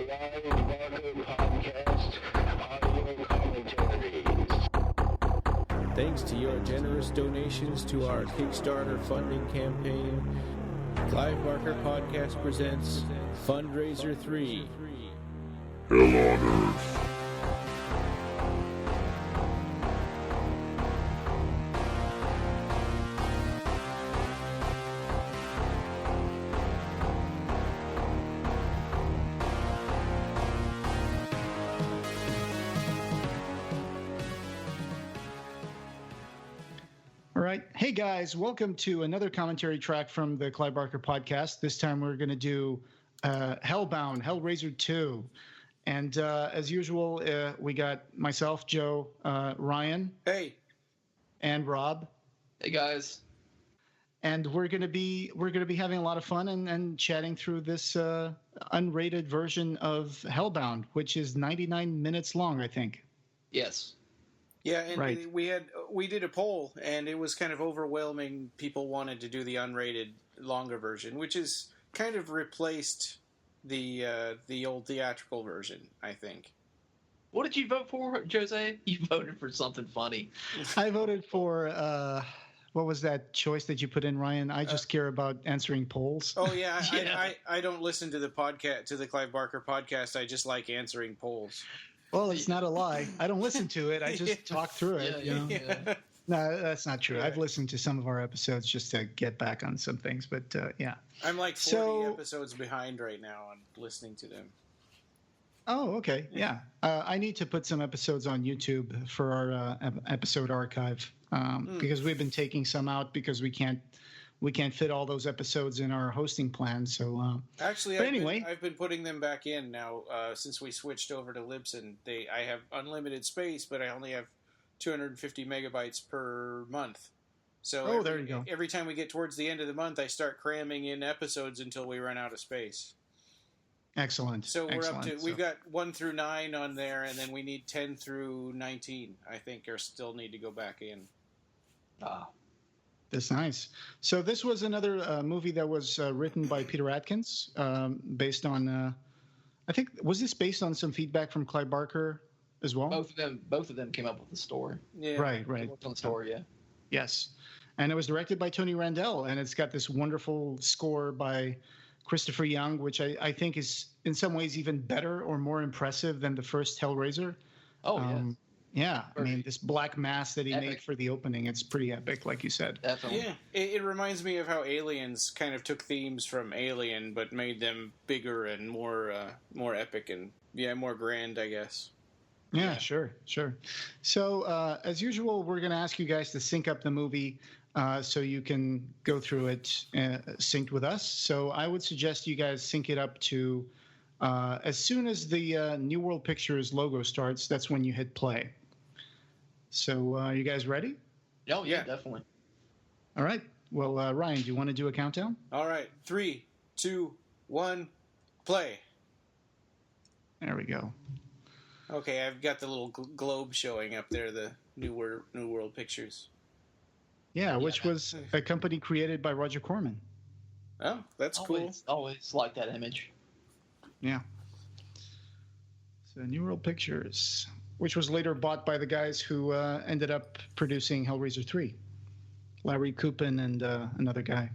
Clive Barker Podcast audio commentaries. Thanks to your generous donations to our Kickstarter funding campaign, Clive Barker Podcast presents Fundraiser 3. Hell on Earth. Hey guys, welcome to another commentary track from the Clive Barker Podcast. This time we're going to do Hellbound, Hellraiser II. And as usual, we got myself, Joe, Ryan. Hey. And Rob. Hey guys. And we're going to be having a lot of fun and chatting through this unrated version of Hellbound, which is 99 minutes long, I think. Yes. Yeah, and right. we did a poll, and it was kind of overwhelming. People wanted to do the unrated, longer version, which is kind of replaced the old theatrical version, I think. What did you vote for, Jose? You voted for something funny. I voted for what was that choice that you put in, Ryan? I just care about answering polls. Oh yeah, yeah. I don't listen to the podcast, to the Clive Barker Podcast. I just like answering polls. Well, it's not a lie. I don't listen to it. I just talk through it. Yeah. No, that's not true. I've listened to some of our episodes just to get back on some things, but yeah. I'm like 40 episodes behind right now on listening to them. Oh, okay. Yeah. I need to put some episodes on YouTube for our episode archive because we've been taking some out because we can't fit all those episodes in our hosting plan. So actually, but I've been putting them back in now since we switched over to Libsyn. I have unlimited space, but I only have 250 megabytes per month. So there you go. Every time we get towards the end of the month, I start cramming in episodes until we run out of space. Excellent. So we've got 1 through 9 on there, and then we need 10 through 19. I think still need to go back in. That's nice. So this was another movie that was written by Peter Atkins, based on, I think, was this based on some feedback from Clive Barker as well? Both of them came up with the story. Yeah. Right. Worked on the story, yeah. Yes. And it was directed by Tony Randell, and it's got this wonderful score by Christopher Young, which I think is in some ways even better or more impressive than the first Hellraiser. Oh, yeah. Yeah, I mean, this black mask that he Epic. made for the opening, it's pretty epic, like you said. Definitely. Yeah, it reminds me of how Aliens kind of took themes from Alien, but made them bigger and more epic and more grand, I guess. Yeah, sure. So as usual, we're going to ask you guys to sync up the movie so you can go through it synced with us. So I would suggest you guys sync it up to as soon as the New World Pictures logo starts. That's when you hit play. So are you guys ready? Oh, yeah, definitely. All right. Well, Ryan, do you want to do a countdown? All right. 3, 2, 1, play. There we go. Okay, I've got the little globe showing up there, the New World Pictures. Yeah, which was a company created by Roger Corman. Oh, that's cool. Always like that image. Yeah. So New World Pictures, which was later bought by the guys who ended up producing Hellraiser 3. Larry Coupin and another guy.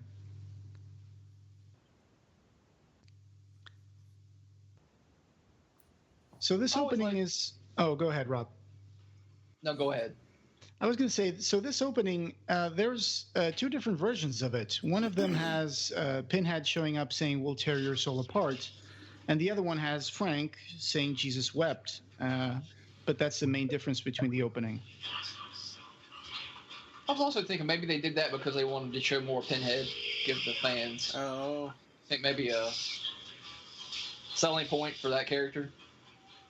So this opening is... Oh, go ahead, Rob. No, go ahead. I was going to say, so this opening, there's 2 different versions of it. One of them has Pinhead showing up saying, "We'll tear your soul apart." And the other one has Frank saying, "Jesus wept." But that's the main difference between the opening. I was also thinking maybe they did that because they wanted to show more Pinhead, give the fans. Oh. I think maybe a selling point for that character.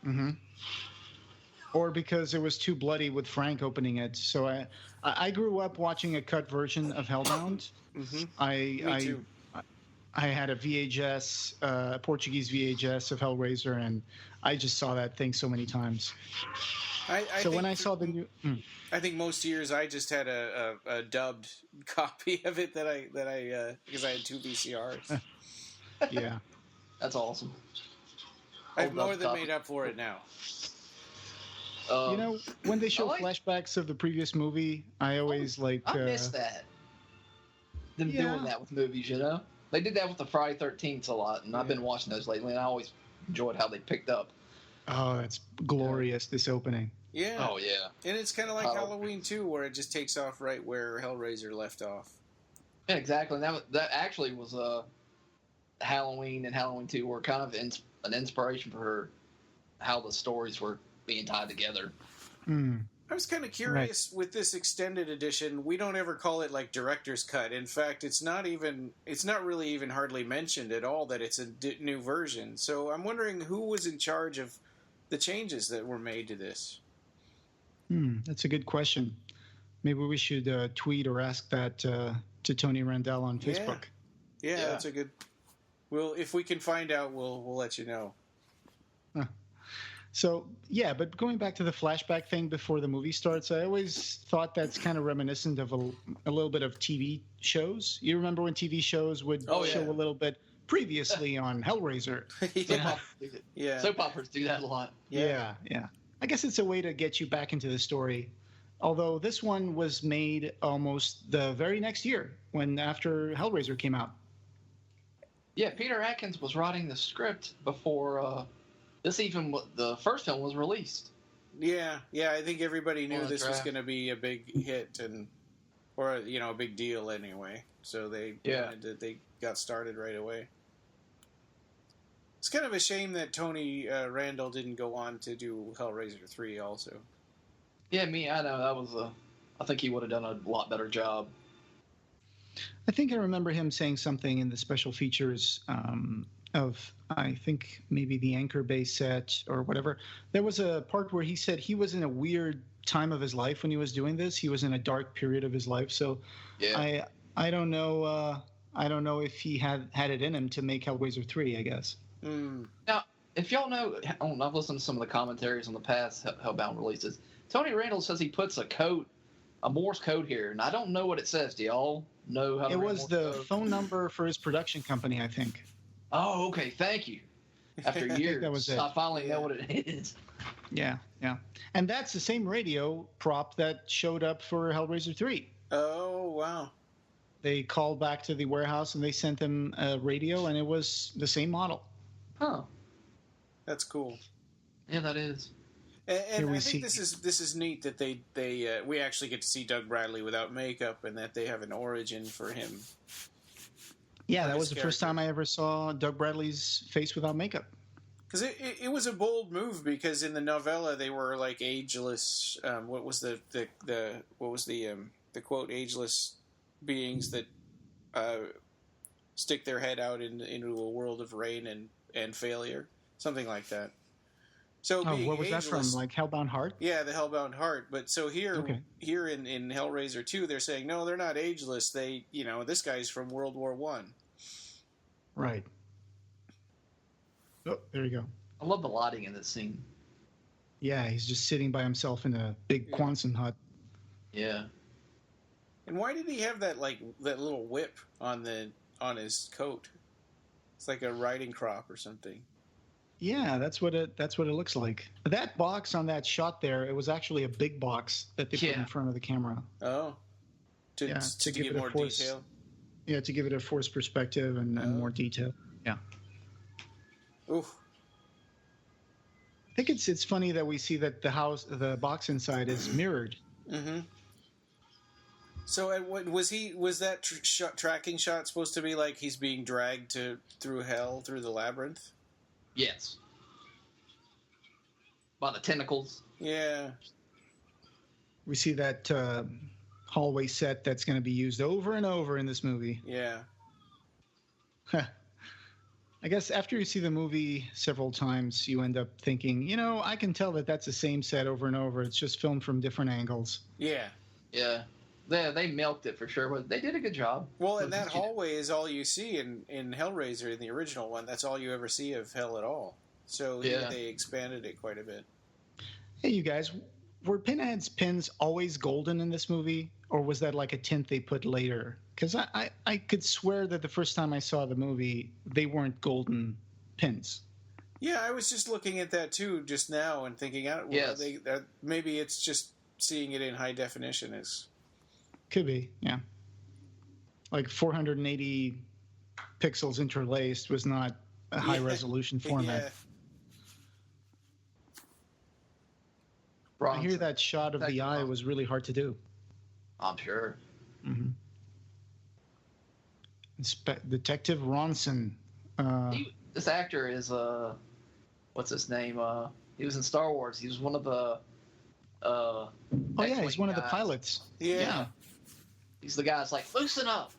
Mm-hmm. Or because it was too bloody with Frank opening it. So I grew up watching a cut version of Hellbound. Mm-hmm. Me too. I had a VHS, Portuguese VHS of Hellraiser, and I just saw that thing so many times. So when I saw the new, I think most years I just had a dubbed copy of it that I because I had 2 VCRs. Yeah, that's awesome. I've more than made up for it now. You know, when they show I like- flashbacks of the previous movie, I always like. I miss that. Them Yeah. doing that with movies, you know? They did that with the Friday 13th a lot, and I've been watching those lately, and I always enjoyed how they picked up. Oh, that's glorious! This opening. Yeah. Oh, yeah. And it's kind of like Oh. Halloween 2, where it just takes off right where Hellraiser left off. Yeah, exactly. And that actually was Halloween and Halloween 2 were kind of an inspiration for how the stories were being tied together. Mm. I was kind of curious with this extended edition. We don't ever call it like director's cut. In fact, it's not really even hardly mentioned at all that it's a new version. So I'm wondering who was in charge of the changes that were made to this. That's a good question. Maybe we should tweet or ask that to Tony Randall on Facebook. Yeah, that's a good. Well, if we can find out, we'll let you know. So, yeah, but going back to the flashback thing before the movie starts, I always thought that's kind of reminiscent of a little bit of TV shows. You remember when TV shows would show a little bit previously on Hellraiser? Yeah. Soap operas do that a lot. Yeah. I guess it's a way to get you back into the story. Although this one was made almost the very next year, after Hellraiser came out. Yeah, Peter Atkins was writing the script before the first film was released. Yeah. I think everybody knew this was draft. going to be a big hit or a big deal anyway. So they got started right away. It's kind of a shame that Tony Randall didn't go on to do Hellraiser 3 also. Yeah, I know that was I think he would have done a lot better job. I think I remember him saying something in the special features of, I think, maybe the Anchor Bay set or whatever. There was a part where he said he was in a weird time of his life when he was doing this. He was in a dark period of his life. So I don't know. I don't know if he had it in him to make Hellraiser 3, I guess. Now, if y'all know, I've listened to some of the commentaries on the past Hellbound releases. Tony Randall says he puts a Morse code here, and I don't know what it says. Do y'all know how to It read was Morse the code? phone number for his production company, I think. Oh, okay. Thank you. After years, that was it. I finally know what it is. Yeah. And that's the same radio prop that showed up for Hellraiser 3. Oh, wow. They called back to the warehouse and they sent them a radio, and it was the same model. Huh. That's cool. Yeah, that is. And I think this is neat that we actually get to see Doug Bradley without makeup, and that they have an origin for him. Yeah, that was the first time I ever saw Doug Bradley's face without makeup. Because it was a bold move, because in the novella they were like ageless. What was the quote? Ageless beings that stick their head out into a world of rain and failure, something like that. So what was that from? Like Hellbound Heart? Yeah, the Hellbound Heart. But so here in Hellraiser 2, they're saying no, they're not ageless. This guy's from World War I. Right. Oh, there you go. I love the lighting in this scene. Yeah, he's just sitting by himself in a big Quonset hut. Yeah. And why did he have that little whip on his coat? It's like a riding crop or something. Yeah, that's what it looks like. That box on that shot there, it was actually a big box that they put in front of the camera. Oh. To give it more detail. Yeah, to give it a forced perspective and more detail. Yeah. Oof. I think it's funny that we see that the box inside is mirrored. Mm-hmm. So, was that tracking shot supposed to be like he's being dragged through hell, through the labyrinth? Yes. By the tentacles. Yeah. We see that hallway set that's going to be used over and over in this movie. Yeah. I guess after you see the movie several times, you end up thinking, I can tell that that's the same set over and over. It's just filmed from different angles. Yeah. Yeah. They milked it for sure, but they did a good job. Well, and that hallway is all you see in Hellraiser, in the original one. That's all you ever see of hell at all. So they expanded it quite a bit. Hey, you guys, were Pinhead's pins always golden in this movie? Or was that like a tint they put later? Because I could swear that the first time I saw the movie, they weren't golden pins. Yeah, I was just looking at that too just now and thinking, Yes. maybe it's just seeing it in high definition is. Could be, yeah. Like 480 pixels interlaced was not a high resolution format. Yeah. I hear that shot of the eye was really hard to do. I'm sure. Mm-hmm. Detective Ronson. This actor is what's his name? He was in Star Wars. He was one of the. He's one of the pilots. Yeah. He's the guy that's like, loosen up.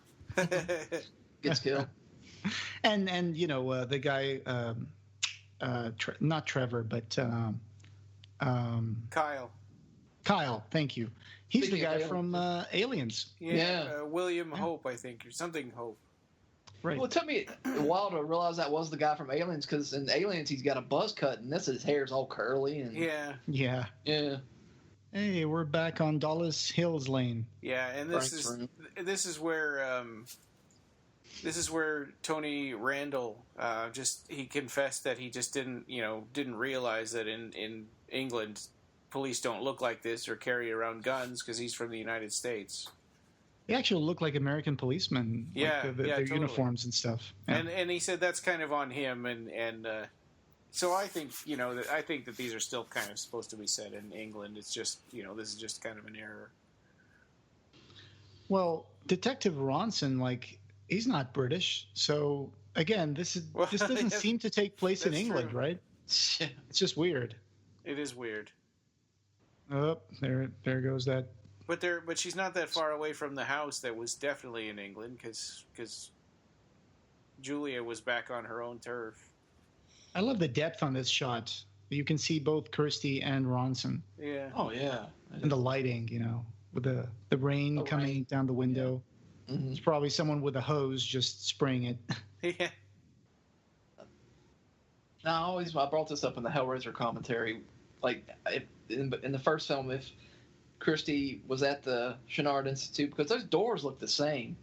Gets killed. And the guy, not Trevor, but Kyle. Thank you. He's Speaking the guy of from Aliens. Yeah. William Hope, I think, or something Hope. Right. Well, it took me a while to realize that was the guy from Aliens, because in Aliens he's got a buzz cut, and his hair's all curly. And Yeah. Hey, we're back on Dallas Hills Lane. Yeah, and this is where Tony Randall he confessed that he just didn't realize that in England police don't look like this or carry around guns because he's from the United States. They actually look like American policemen. Their totally. uniforms and stuff. Yeah. And he said that's kind of on him, and so I think that these are still kind of supposed to be set in England. It's just this is just kind of an error. Well, Detective Ronson, he's not British, so again, this doesn't seem to take place in England, true. right? It's just weird. It is weird. Oh, there goes that. But she's not that far away from the house that was definitely in England, because Julia was back on her own turf. I love the depth on this shot. You can see both Kirsty and Ronson. Yeah. Oh yeah. And the lighting, with the rain coming down the window. Yeah. Mm-hmm. It's probably someone with a hose just spraying it. Yeah. Now, I brought this up in the Hellraiser commentary. In the first film, if Christie was at the Chenard Institute, because those doors look the same.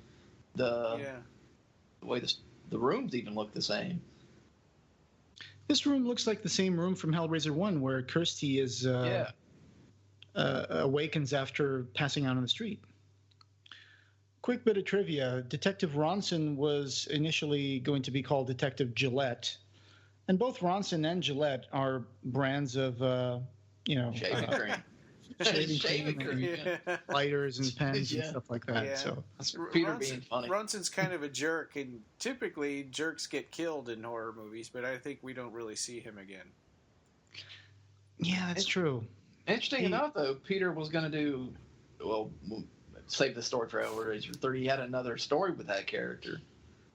The way the rooms even look the same. This room looks like the same room from Hellraiser 1, where Kirsty is awakens after passing out on the street. Quick bit of trivia. Detective Ronson was initially going to be called Detective Gillette. And both Ronson and Gillette are brands of, shaving cream. Shaving cream, lighters and pens and stuff like that. Yeah. So That's Peter being funny. Ronson's kind of a jerk, and typically jerks get killed in horror movies, but I think we don't really see him again. Yeah, that's true. Interesting enough, though, Peter was going to do, we'll save the story for Hellraiser 3. He had another story with that character.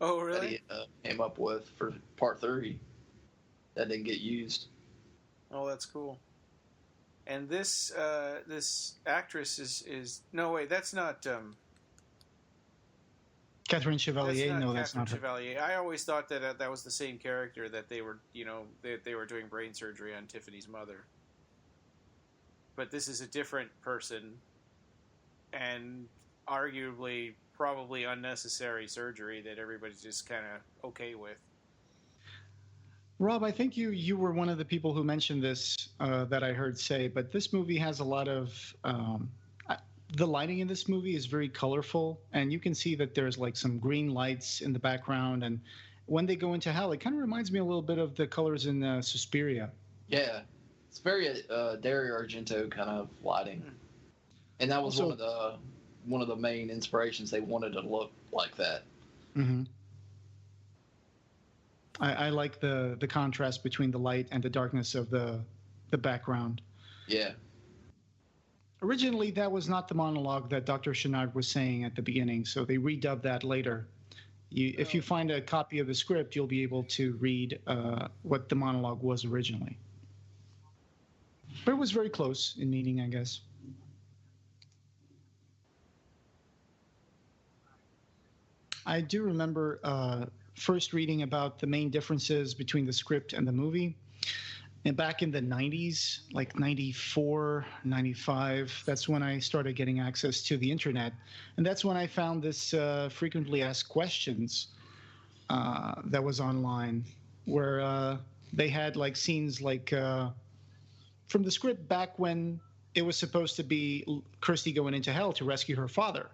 Oh, really? That he came up with for part 3. That didn't get used. Oh, that's cool. And this actress is no, wait, that's not Catherine Chevalier. That's not her. Chevalier. I always thought that was the same character, that they were they were doing brain surgery on Tiffany's mother. But this is a different person, and arguably probably unnecessary surgery that everybody's just kind of okay with. Rob, I think you were one of the people who mentioned this that I heard say, but this movie has a lot of the lighting in this movie is very colorful, and you can see that there's some green lights in the background, and when they go into hell, it kind of reminds me a little bit of the colors in Suspiria. Yeah, it's very Dario Argento kind of lighting, and that was also one of the main inspirations. They wanted to look like that. Mm-hmm. I like the contrast between the light and the darkness of the background. Yeah. Originally, that was not the monologue that Dr. Chenard was saying at the beginning, so they redubbed that later. If you find a copy of the script, you'll be able to read what the monologue was originally. But it was very close in meaning, I guess. I do remember first reading about the main differences between the script and the movie. And back in the 90s, like 94, 95, that's when I started getting access to the internet. And that's when I found this frequently asked questions that was online, where they had like scenes like from the script back when it was supposed to be Kirsty going into hell to rescue her father.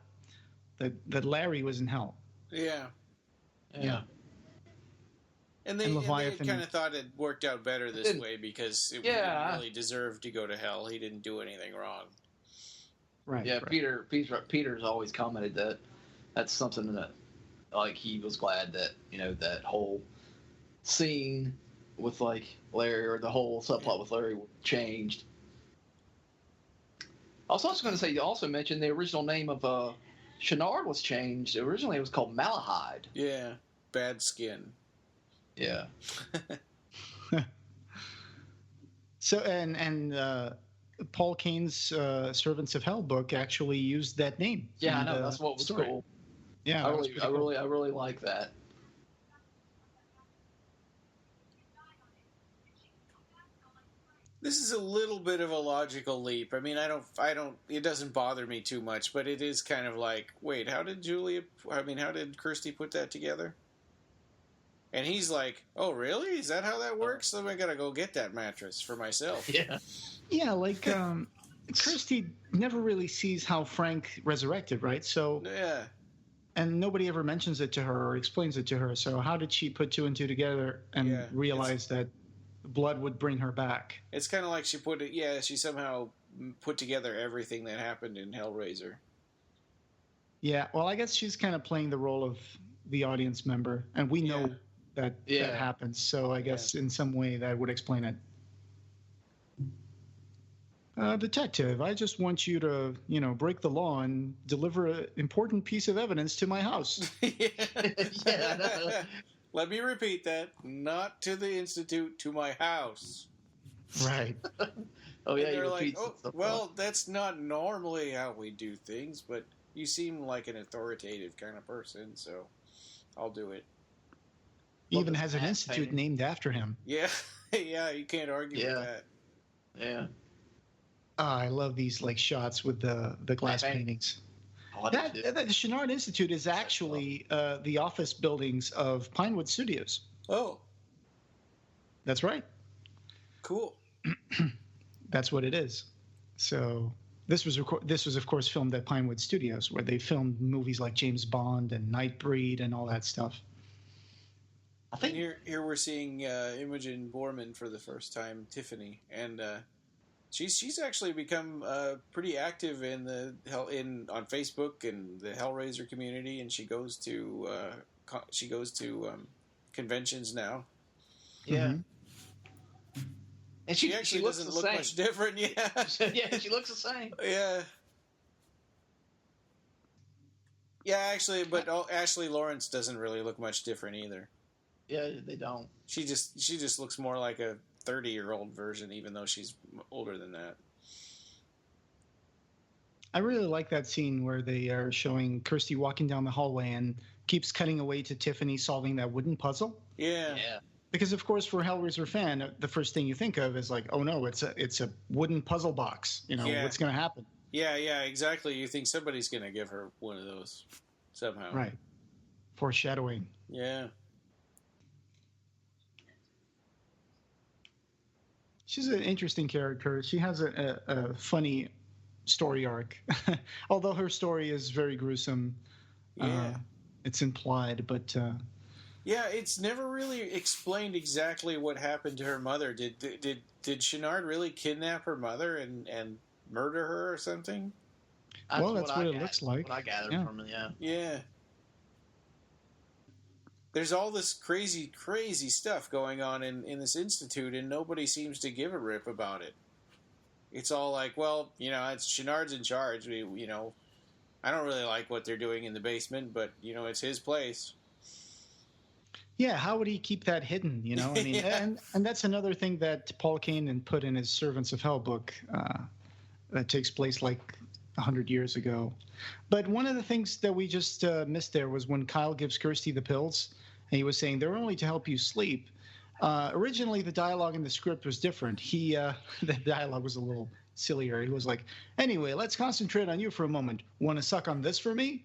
That Larry was in hell. Yeah. Yeah. And they kind of thought it worked out better this way because it didn't really deserve to go to hell. He didn't do anything wrong. Right. Yeah, right. Peter's always commented that that's something that, like, he was glad that, that whole scene with, like, Larry, or the whole subplot with Larry changed. I was also going to say, you also mentioned the original name of Shenard was changed. Originally, it was called Malahide. Yeah, bad skin. Yeah. So, and Paul Kane's Servants of Hell book actually used that name. Yeah, I know. That's what was story. Cool. Yeah, I really like that. This is a little bit of a logical leap. I mean, I don't, it doesn't bother me too much, but it is kind of like, wait, how did Kirsty put that together? And he's like, oh, really? Is that how that works? Then I gotta go get that mattress for myself. Yeah. Yeah, like, Kirsty never really sees how Frank resurrected, right? So, yeah. And nobody ever mentions it to her or explains it to her. So how did she put two and two together and realize that blood would bring her back? It's kind of like she somehow put together everything that happened in Hellraiser. Yeah, well, I guess she's kind of playing the role of the audience member, and we know that happens. So I guess in some way that would explain it. Detective, I just want you to, break the law and deliver an important piece of evidence to my house. Yeah. Let me repeat that. Not to the Institute, to my house. Right. Oh, yeah, you're like, well, that's not normally how we do things, but you seem like an authoritative kind of person, so I'll do it. He even has an institute named after him. Yeah, yeah, you can't argue with that. Yeah. I love these like shots with the glass paintings. The Chenard Institute is actually the office buildings of Pinewood Studios. Oh. That's right. Cool. That's what it is. So this was of course filmed at Pinewood Studios, where they filmed movies like James Bond and Nightbreed and all that stuff. I think here we're seeing Imogen Borman for the first time, Tiffany, and she's actually become pretty active on Facebook and the Hellraiser community, and she goes to conventions now. Yeah. Mm-hmm. And she actually doesn't look much different. Yeah. Yeah, she looks the same. Yeah. Yeah, actually, but Ashley Lawrence doesn't really look much different either. Yeah, they don't. She just looks more like a 30-year-old version, even though she's older than that. I really like that scene where they are showing Kirsty walking down the hallway and keeps cutting away to Tiffany solving that wooden puzzle. Yeah. Because of course, for a Hellraiser fan, the first thing you think of is like, oh no, it's a wooden puzzle box. What's going to happen? Yeah, exactly. You think somebody's going to give her one of those somehow. Right. Foreshadowing. Yeah. She's an interesting character. She has a funny story arc, although her story is very gruesome. Yeah. It's implied, but... Yeah, it's never really explained exactly what happened to her mother. Did Chenard really kidnap her mother and murder her or something? That's what it looks like. What I gathered from it, yeah. Yeah. There's all this crazy, crazy stuff going on in this institute, and nobody seems to give a rip about it. It's all like, well, it's Chenard's in charge. I don't really like what they're doing in the basement, but, it's his place. Yeah, how would he keep that hidden, I mean, and that's another thing that Paul Kane put in his Servants of Hell book that takes place like 100 years ago. But one of the things that we just missed there was when Kyle gives Kirsty the pills, and he was saying they're only to help you sleep. Originally, the dialogue in the script was different. The dialogue was a little sillier. He was like, anyway, let's concentrate on you for a moment. Want to suck on this for me?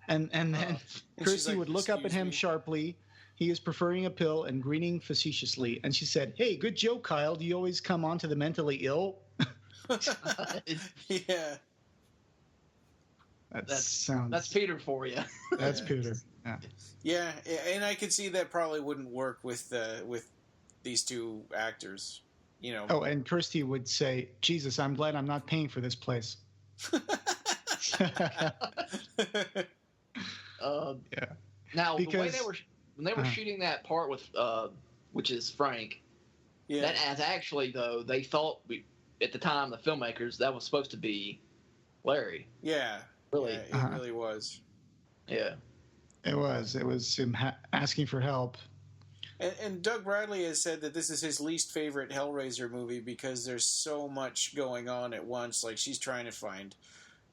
And then Kirsty would look up at him sharply, He is preferring a pill and grinning facetiously. And she said, "Hey, good joke, Kyle. Do you always come on to the mentally ill?" Yeah. That's Peter for you. That's Peter. Yeah. Yeah, and I could see that probably wouldn't work with these two actors. You know. Oh, and Kirsty would say, "Jesus, I'm glad I'm not paying for this place." Yeah. Now, Because- the way when they were shooting that part with, which is Frank, Yeah. that as actually though they thought at the time the filmmakers that was supposed to be Larry. Yeah. Really? Yeah, it really was. Yeah. It was him asking for help. And Doug Bradley has said that this is his least favorite Hellraiser movie because there's so much going on at once. Like, she's trying to find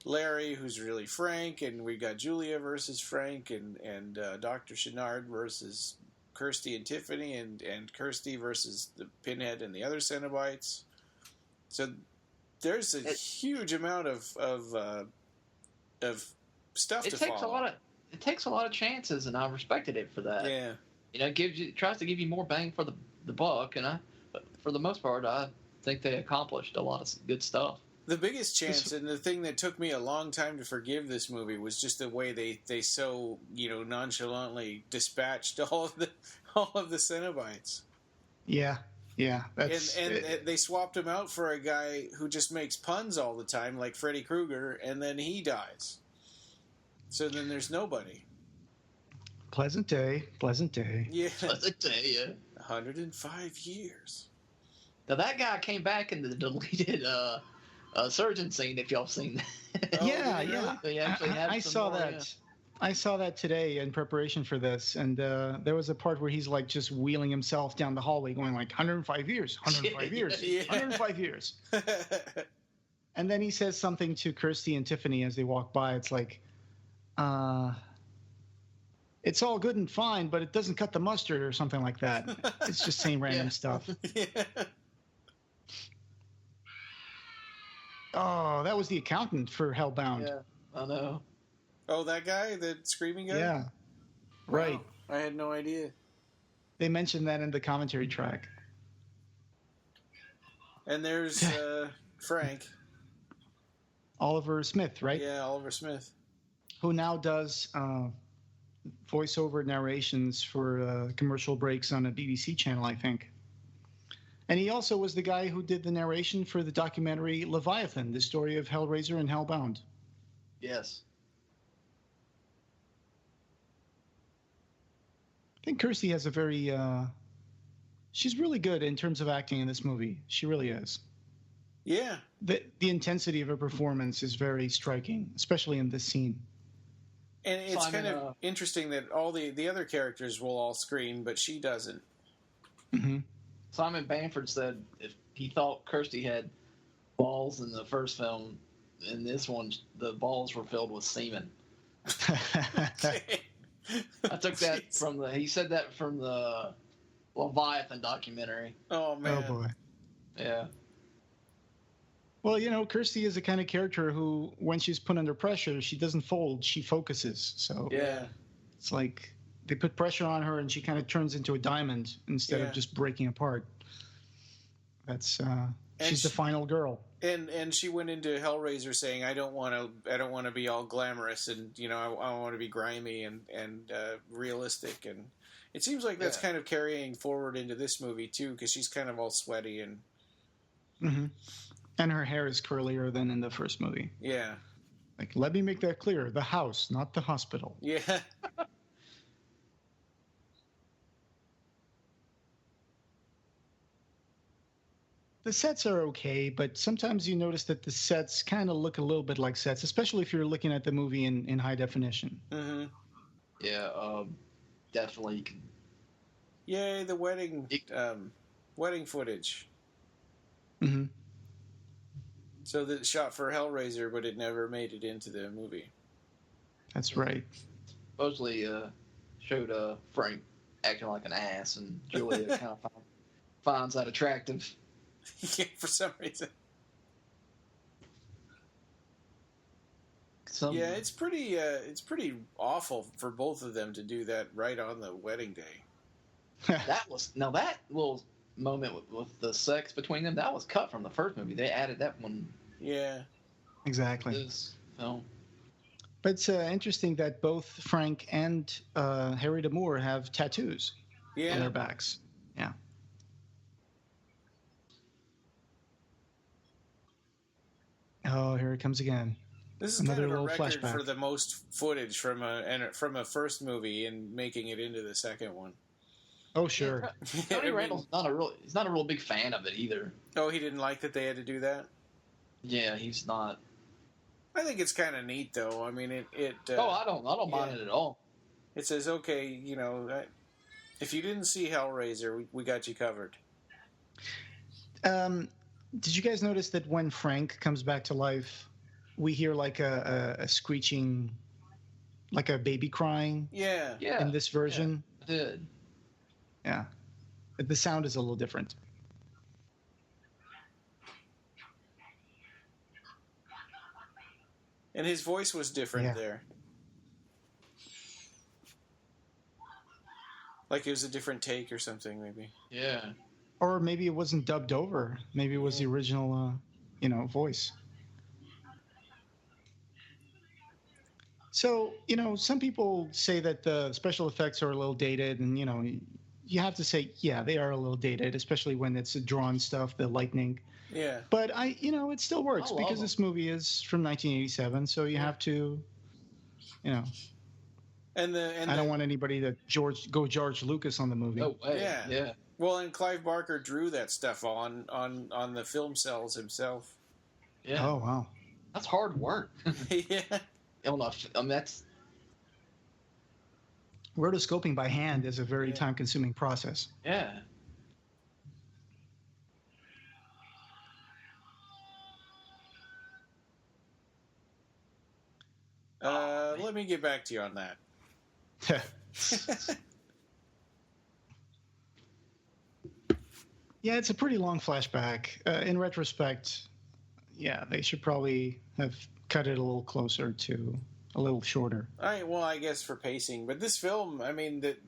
Larry, who's really Frank, and we got Julia versus Frank, and Dr. Chenard versus Kirsty and Tiffany, and Kirsty versus the Pinhead and the other Cenobites. So there's a huge amount of stuff to follow. It takes a lot of chances, and I respected it for that. Yeah. You know, it tries to give you more bang for the buck, but for the most part, I think they accomplished a lot of good stuff. The biggest chance, and the thing that took me a long time to forgive this movie, was just the way they so nonchalantly dispatched all of the Cenobites. Yeah. And they swapped him out for a guy who just makes puns all the time, like Freddy Krueger, and then he dies. So then there's nobody. Pleasant day. Yeah. Pleasant day, yeah. 105 years. Now that guy came back in the deleted surgeon scene. If y'all seen that. Oh, Yeah. They actually had I some saw more, that. yeah. I saw that today in preparation for this, and there was a part where he's like just wheeling himself down the hallway, going like 105 years, 105 years, Yeah. 105 years. And then he says something to Kirsty and Tiffany as they walk by. It's like, it's all good and fine, but it doesn't cut the mustard or something like that. It's just saying random stuff. Yeah. Oh, that was the accountant for Hellbound. Yeah, I know. Oh, that guy, the screaming guy? Yeah. Right. Wow. I had no idea. They mentioned that in the commentary track. And there's Frank. Oliver Smith, right? Yeah, Oliver Smith. Who now does voiceover narrations for commercial breaks on a BBC channel, I think. And he also was the guy who did the narration for the documentary Leviathan, the story of Hellraiser and Hellbound. Yes. I think Kirsty has a very... she's really good in terms of acting in this movie. She really is. Yeah. The intensity of her performance is very striking, especially in this scene. And it's Simon, kind of interesting that all the other characters will all scream, but she doesn't. Mm-hmm. Simon Bamford said if he thought Kirsty had balls in the first film, in this one the balls were filled with semen. Okay. I took that he said that from the Leviathan documentary. Oh, man. Oh, boy. Yeah. Well, Kirsty is the kind of character who, when she's put under pressure, she doesn't fold, she focuses. So Yeah. it's like they put pressure on her and she kind of turns into a diamond instead of just breaking apart. That's she's the final girl. And she went into Hellraiser saying, I don't want to be all glamorous, and I want to be grimy and realistic, and it seems like that's kind of carrying forward into this movie too, because she's kind of all sweaty and. Mm-hmm. And her hair is curlier than in the first movie. Yeah. Like, let me make that clear: the house, not the hospital. Yeah. The sets are okay, but sometimes you notice that the sets kind of look a little bit like sets, especially if you're looking at the movie in high definition. Mm-hmm. Yeah, definitely. Yay, the wedding footage. Mm-hmm. So the shot for Hellraiser, but it never made it into the movie. That's right. Supposedly showed Frank acting like an ass, and Julia kind of finds that attractive. Yeah, for some reason. It's pretty awful for both of them to do that right on the wedding day. That little moment with the sex between them, that was cut from the first movie. They added that one. Yeah. Exactly. This film. But it's interesting that both Frank and Harry D'Amour have tattoos on their backs. Yeah. Oh, here it comes again. This is Another kind of a little record flashback. for the most footage from a first movie and making it into the second one. Oh, sure. Tony Randall's he's not a real big fan of it either. Oh, he didn't like that they had to do that? Yeah, he's not. I think it's kind of neat, though. I mean, it I don't mind it at all. It says, okay, you know, if you didn't see Hellraiser, we got you covered. Did you guys notice that when Frank comes back to life, we hear like a screeching, like a baby crying? Yeah. In this version? Yeah, I did. Yeah. The sound is a little different. And his voice was different there. Like it was a different take or something, maybe. Yeah. Or maybe it wasn't dubbed over. Maybe it was the original, voice. So, some people say that the special effects are a little dated, and, you have to say, yeah, they are a little dated, especially when it's drawn stuff, the lightning. Yeah. But it still works because them. this movie is from 1987, so you have to, And I don't want anybody to go George Lucas on the movie. No way. Yeah. Well, and Clive Barker drew that stuff on the film cells himself. Yeah. Oh, wow. That's hard work. Yeah. That's Rotoscoping by hand is a very time-consuming process. yeah. Let me get back to you on that. Yeah, it's a pretty long flashback. In retrospect, yeah, they should probably have cut it a little closer to a little shorter. I guess for pacing, but this film,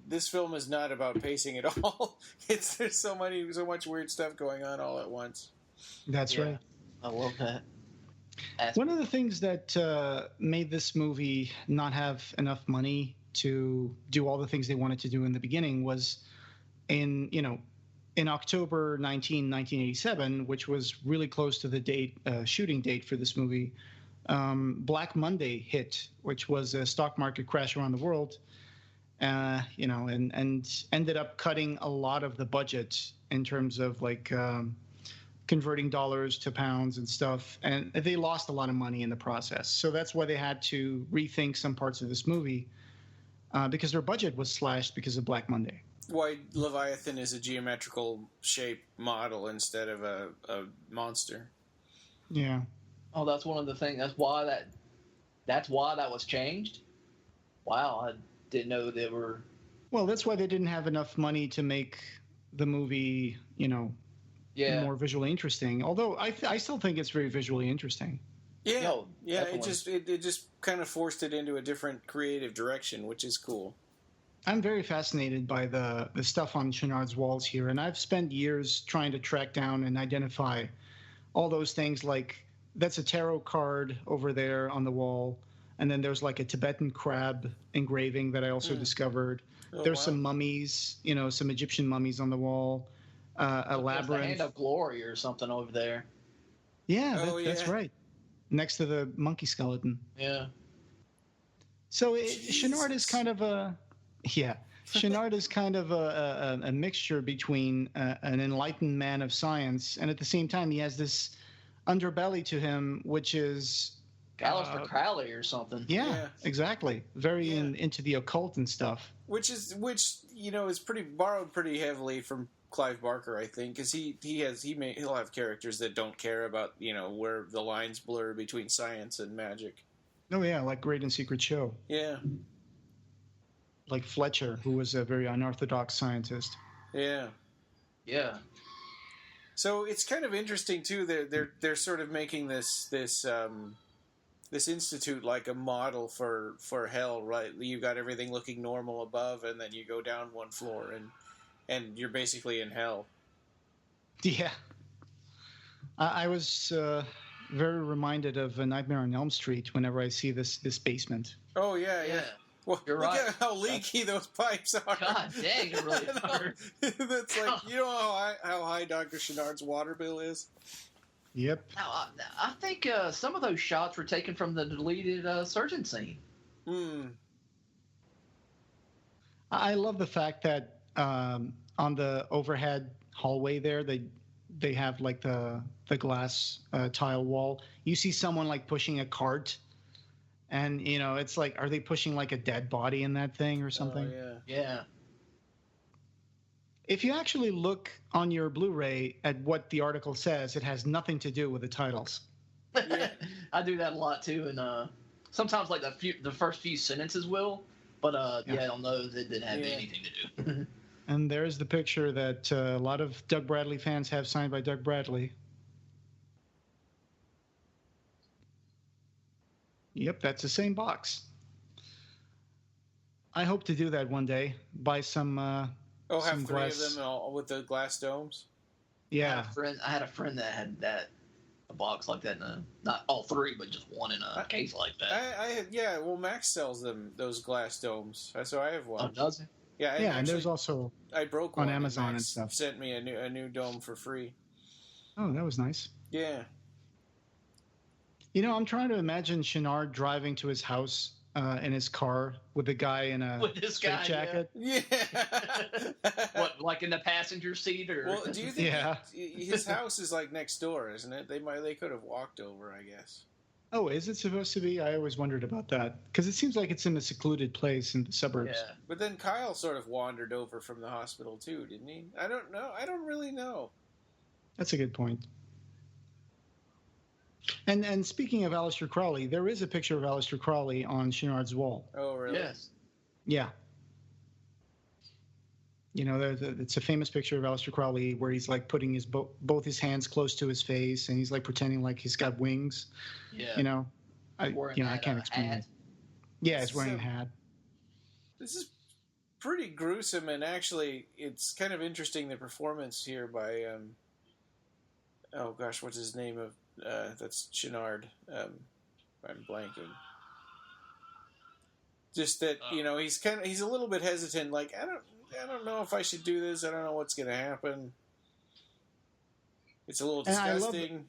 this film is not about pacing at all. There's so much weird stuff going on all at once. That's right. I love that. One of the things that made this movie not have enough money to do all the things they wanted to do in the beginning was in October 1987, which was really close to the shooting date for this movie, Black Monday hit, which was a stock market crash around the world, and ended up cutting a lot of the budget in terms of converting dollars to pounds and stuff, and they lost a lot of money in the process. So that's why they had to rethink some parts of this movie because their budget was slashed because of Black Monday. Why Leviathan is a geometrical shape model instead of a monster. Yeah. Oh, that's one of the things. That's why that was changed. Wow, I didn't know they were. Well, that's why they didn't have enough money to make the movie, more visually interesting. Although I still think it's very visually interesting. Yeah, No, yeah. definitely. It just kind of forced it into a different creative direction, which is cool. I'm very fascinated by the stuff on Chenard's walls here, and I've spent years trying to track down and identify all those things. Like that's a tarot card over there on the wall, and then there's like a Tibetan crab engraving that I also discovered. There's some mummies, some Egyptian mummies on the wall. A labyrinth. The Hand of Glory or something over there. Yeah, that's right. Next to the monkey skeleton. Yeah. So Chenard is kind of Chenard is kind of a mixture between an enlightened man of science, and at the same time he has this underbelly to him, which is Aleister Crowley or something. Yeah, exactly. Very into the occult and stuff. Which is borrowed pretty heavily from Clive Barker, I think, because he'll have characters that don't care about where the lines blur between science and magic. Oh yeah, like Great and Secret Show. Yeah. Like Fletcher, who was a very unorthodox scientist. Yeah. Yeah. So it's kind of interesting too. They're sort of making this institute like a model for hell, right? You've got everything looking normal above, and then you go down one floor, and and you're basically in hell. Yeah. I was very reminded of A Nightmare on Elm Street whenever I see this basement. Oh yeah. Well, You're look right. at how leaky those pipes are. God dang, it really are. That's like, you know how high Dr. Chenard's water bill is? Yep. Now, I think some of those shots were taken from the deleted surgeon scene. I love the fact that on the overhead hallway there, they have like the glass tile wall. You see someone like pushing a cart, and it's like, are they pushing like a dead body in that thing or something? Oh, Yeah. If you actually look on your Blu-ray at what the article says, it has nothing to do with the titles. Yeah. I do that a lot too, and sometimes like the first few sentences will, but yeah, on those it didn't have anything to do. And there's the picture that a lot of Doug Bradley fans have signed by Doug Bradley. Yep, that's the same box. I hope to do that one day. Buy some. Have some three glass. of them all with the glass domes? Yeah. I had a friend that had a box like that, not all three, but just one in a case like that. Well, Max sells them, those glass domes. So I have one. Oh, does it? Yeah, And there's also I broke on one. Amazon Max and stuff. Sent me a new dome for free. Oh, that was nice. Yeah. I'm trying to imagine Chenard driving to his house in his car with a guy in a straitjacket. Yeah. What, like in the passenger seat, or? Well, do you think Yeah. his house is like next door, isn't it? They could have walked over, I guess. Oh, is it supposed to be? I always wondered about that because it seems like it's in a secluded place in the suburbs. Yeah. But then Kyle sort of wandered over from the hospital too, didn't he? I don't know. I don't really know. That's a good point. And speaking of Aleister Crowley, there is a picture of Aleister Crowley on Chenard's wall. Oh, really? Yes. Yeah. It's a famous picture of Aleister Crowley where he's like putting his both his hands close to his face and he's like pretending like he's got wings. Yeah. I can't explain it. Yeah, he's wearing a hat. This is pretty gruesome, and actually, it's kind of interesting, the performance here by oh gosh, what's his name of that's Chenard. I'm blanking. Just that he's a little bit hesitant. Like I don't know if I should do this. I don't know what's going to happen. It's a little disgusting.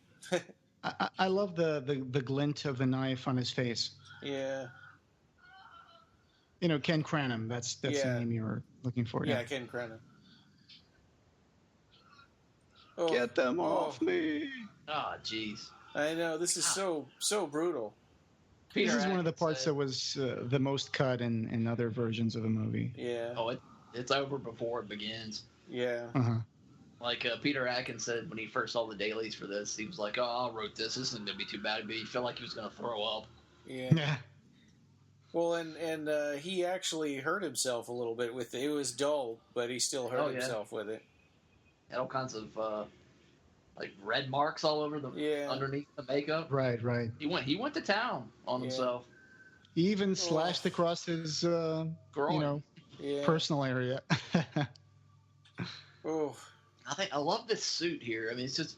I love the glint of the knife on his face. Yeah. Ken Cranham. That's the name you were looking for. Yeah, Ken Cranham. Oh, get them off me! Oh, jeez. I know, this is so brutal. This is one of the parts that was the most cut in other versions of the movie. Yeah. Oh, it's over before it begins. Yeah. Uh-huh. Like Peter Atkins said when he first saw the dailies for this, he was like, "Oh, I wrote this. This isn't gonna be too bad." But he felt like he was gonna throw up. Yeah. Well, and he actually hurt himself a little bit with it. It was dull, but he still hurt himself with it. Had all kinds of like red marks all over underneath the makeup. Right. He went to town on himself. He even slashed across his personal area. Oh. I love this suit here. I mean, it's just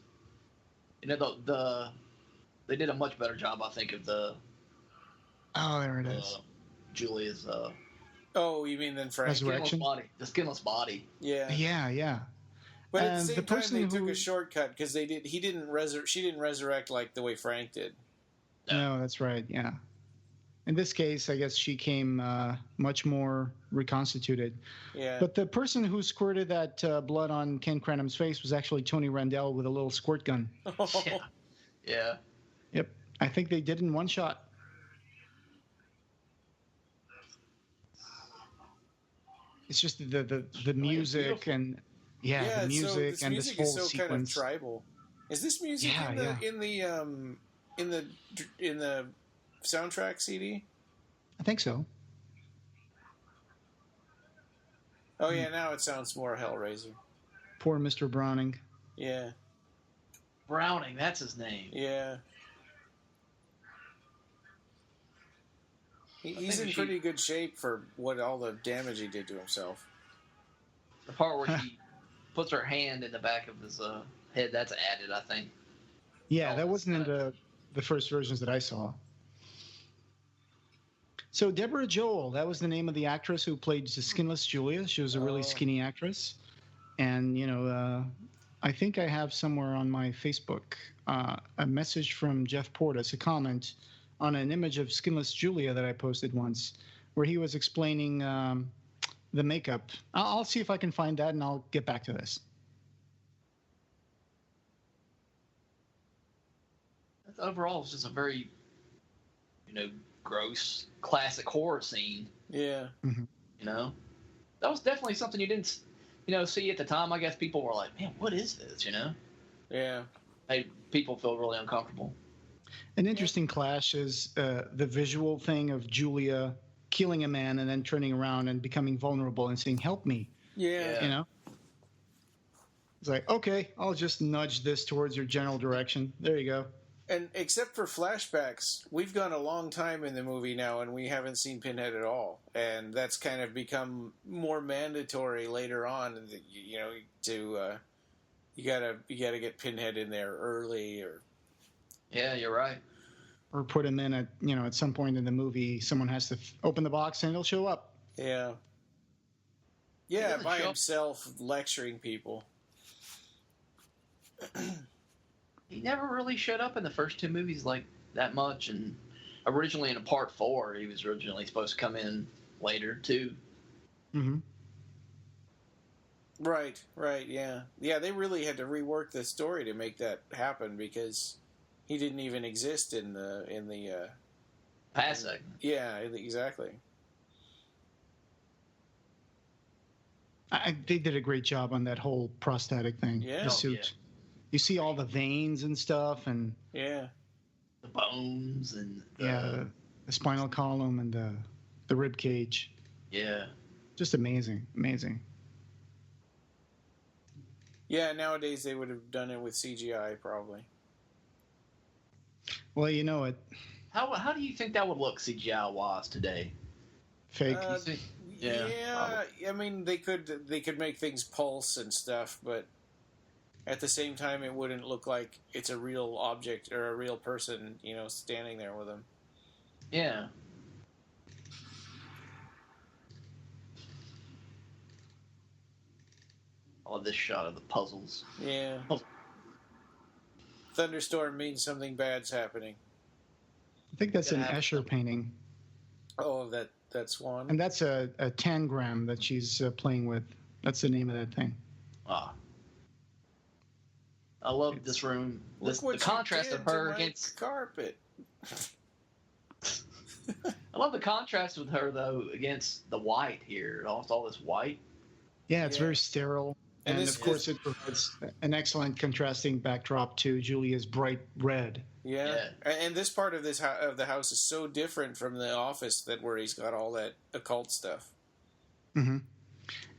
they did a much better job, I think, of the. Oh, there it is. Julia's. Oh, you mean than Frank? The skinless body. Yeah. Yeah. But at the same time, they took a shortcut because she didn't resurrect like the way Frank did. No, that's right. Yeah. In this case, I guess she came much more reconstituted. Yeah. But the person who squirted that blood on Ken Cranham's face was actually Tony Randell with a little squirt gun. Yeah. Yep. I think they did in one shot. It's just the music and the music so and this this whole is so sequence. kind of tribal. Is this music in the soundtrack CD? I think so. Oh yeah, now it sounds more Hellraiser. Poor Mr. Browning. Yeah. Browning, that's his name. Yeah. He's in pretty good shape for all the damage he did to himself. The part where she puts her hand in the back of his head, that's added, I think. Yeah, Oh, that wasn't in that's the first versions that I saw. So Deborah Joel, that was the name of the actress who played Skinless Julia. She was a really skinny actress. And, I think I have somewhere on my Facebook a message from Jeff Portas, a comment on an image of Skinless Julia that I posted once, where he was explaining the makeup. I'll see if I can find that, and I'll get back to this. Overall, it's just a very, gross classic horror scene. Yeah. That was definitely something you didn't, see at the time. I guess people were like, "Man, what is this?" Yeah. Made people feel really uncomfortable. An interesting clash is the visual thing of Julia killing a man and then turning around and becoming vulnerable and saying, "Help me." Yeah. It's like, okay, I'll just nudge this towards your general direction. There you go. And except for flashbacks, we've gone a long time in the movie now, and we haven't seen Pinhead at all. And that's kind of become more mandatory later on. You gotta get Pinhead in there early, or Yeah, you're right. Or put him in at some point in the movie. Someone has to open the box and he'll show up. yeah, doesn't by show up. himself lecturing people. He never really showed up in the first two movies like that much, and originally in Part 4, he was originally supposed to come in later too. Mm-hmm. Right, yeah. They really had to rework the story to make that happen because he didn't even exist in the Past segment. Yeah, exactly. They did a great job on that whole prosthetic thing. Yeah. The Oh, suit. yeah. You see all the veins and stuff, and Yeah. The bones and the spinal column and the rib cage. yeah. Just amazing. Yeah, nowadays they would have done it with CGI probably. Well, you know it. How do you think that would look CGI wise today? Fake. Yeah, I mean they could make things pulse and stuff, but at the same time it wouldn't look like it's a real object or a real person, standing there with them. Yeah. I love this shot of the puzzles. Yeah. Oh. Thunderstorm means something bad's happening. I think that's an Yeah. Escher painting. Oh, that's one. And that's a tangram that she's playing with. That's the name of that thing. Ah. I love this room. Look The what you contrast did of her to my against. carpet. I love the contrast with her though against the white here. All this white. Yeah, it's Yeah. very sterile. And And this of course, it provides an excellent contrasting backdrop to Julia's bright red. Yeah. And this part of of the house is so different from the office where he's got all that occult stuff. Mm-hmm.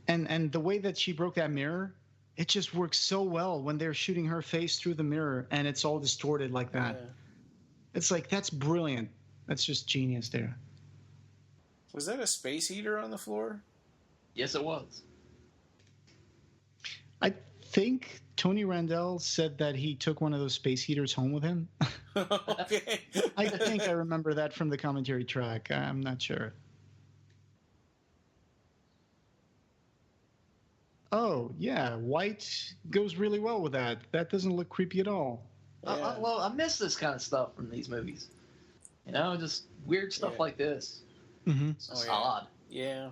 And the way that she broke that mirror, it just works so well when they're shooting her face through the mirror and it's all distorted like that. Yeah. It's like, that's brilliant. That's just genius there. Was that a space heater on the floor? Yes, it was. I think Tony Randell said that he took one of those space heaters home with him. Okay. I think I remember that from the commentary track. I'm not sure. Oh, yeah, white goes really well with that. That doesn't look creepy at all. Yeah. I miss this kind of stuff from these movies. Just weird stuff Yeah. like this. Mm-hmm. It's Oh, yeah. odd. Yeah.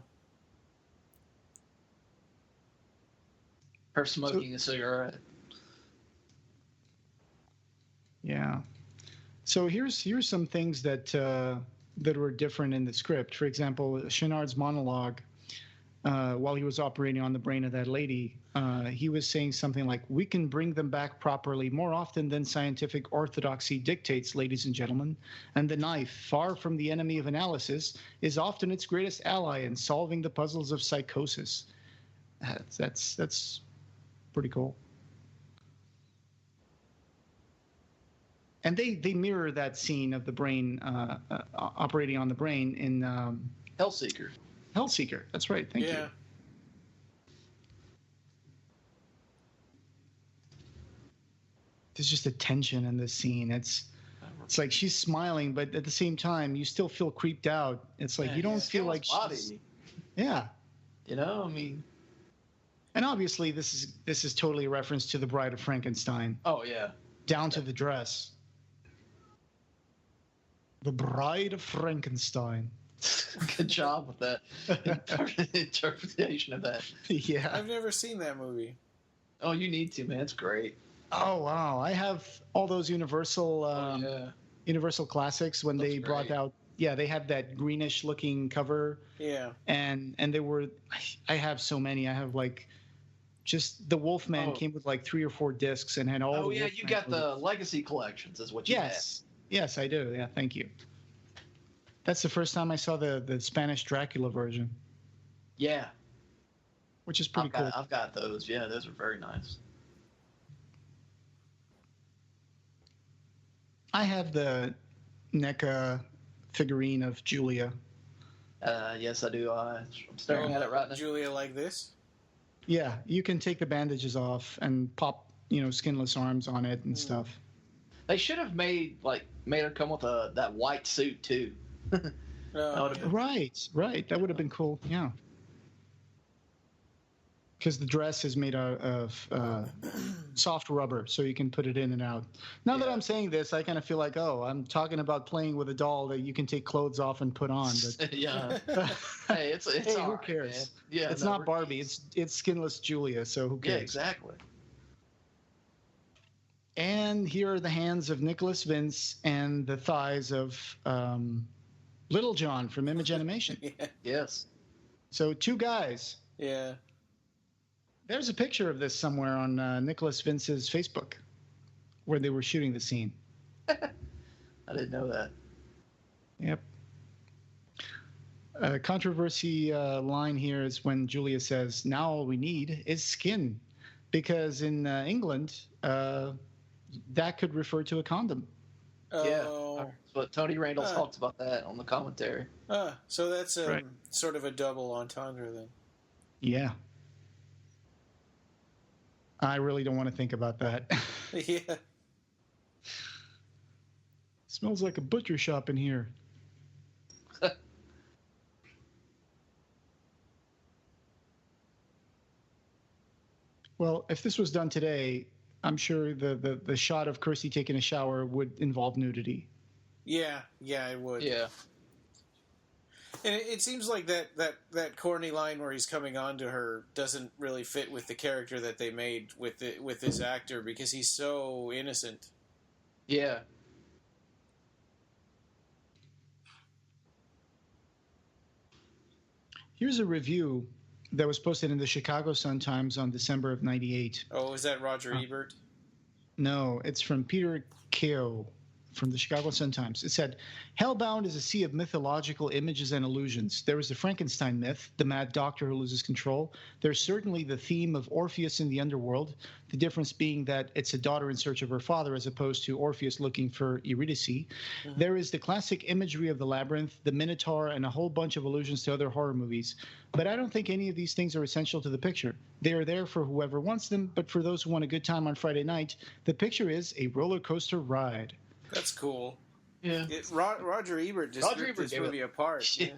Her smoking a cigarette. Yeah. So here's some things that were different in the script. For example, Chenard's monologue, while he was operating on the brain of that lady, he was saying something like, "We can bring them back properly more often than scientific orthodoxy dictates, ladies and gentlemen. And the knife, far from the enemy of analysis, is often its greatest ally in solving the puzzles of psychosis." That's pretty cool. And they mirror that scene of the brain operating on the brain in Hellseeker. Hellseeker. That's right. Thank you. there's just a tension in this scene. It's like she's smiling, but at the same time, you still feel creeped out. It's like you don't feel like she's... Yeah. You know, I mean... And obviously, this is totally a reference to The Bride of Frankenstein. Oh, yeah. Down to the dress. The Bride of Frankenstein. Good job with that interpretation of that. Yeah. I've never seen that movie. Oh, you need to, man. It's great. Oh, wow. I have all those Universal Universal classics when they brought out. Yeah, they had that greenish looking cover. Yeah. And they were... I have so many. I have like... Just the Wolfman came with like 3 or 4 discs and had all. Oh the yeah, Wolfman you got movies. the legacy collections, is what you had. Yes, I do. Yeah, thank you. That's the first time I saw the Spanish Dracula version. Yeah, which is pretty cool. I've got those. Yeah, those are very nice. I have the NECA figurine of Julia. Yes, I do. I'm staring at it right now. Julia like this? Yeah, you can take the bandages off and pop, skinless arms on it and stuff. They should have made her come with that white suit too. Right. That would have been cool. Yeah. Because the dress is made out of soft rubber, so you can put it in and out. Now that I'm saying this, I kind of feel like, I'm talking about playing with a doll that you can take clothes off and put on. But yeah. Hey, it's hey, all who right, cares? Man. Yeah, it's not Barbie. It's skinless Julia. So who cares? Yeah, exactly. And here are the hands of Nicholas Vince and the thighs of Little John from Image Animation. Yeah. Yes. So 2 guys. Yeah. There's a picture of this somewhere on Nicholas Vince's Facebook where they were shooting the scene. I didn't know that. Yep. A controversy line here is when Julia says, "Now all we need is skin," because in England, that could refer to a condom. Yeah, but Tony Randall talks about that on the commentary. So that's sort of a double entendre then. Yeah. I really don't want to think about that. Yeah. Smells like a butcher shop in here. Well, if this was done today, I'm sure the shot of Kirsty taking a shower would involve nudity. Yeah, it would. Yeah. And it seems like that corny line where he's coming on to her doesn't really fit with the character that they made with this actor because he's so innocent. Yeah. Here's a review that was posted in the Chicago Sun-Times on December of '98. Oh, is that Roger Ebert? No, it's from Peter Keogh from the Chicago Sun-Times. It said, "Hellbound is a sea of mythological images and illusions. There is the Frankenstein myth, the mad doctor who loses control. There's certainly the theme of Orpheus in the underworld, the difference being that it's a daughter in search of her father as opposed to Orpheus looking for Eurydice. Mm-hmm. There is the classic imagery of the labyrinth, the Minotaur, and a whole bunch of allusions to other horror movies. But I don't think any of these things are essential to the picture. They are there for whoever wants them, but for those who want a good time on Friday night, the picture is a roller coaster ride." That's cool. Yeah. Roger Ebert just ripped this movie apart. Yeah.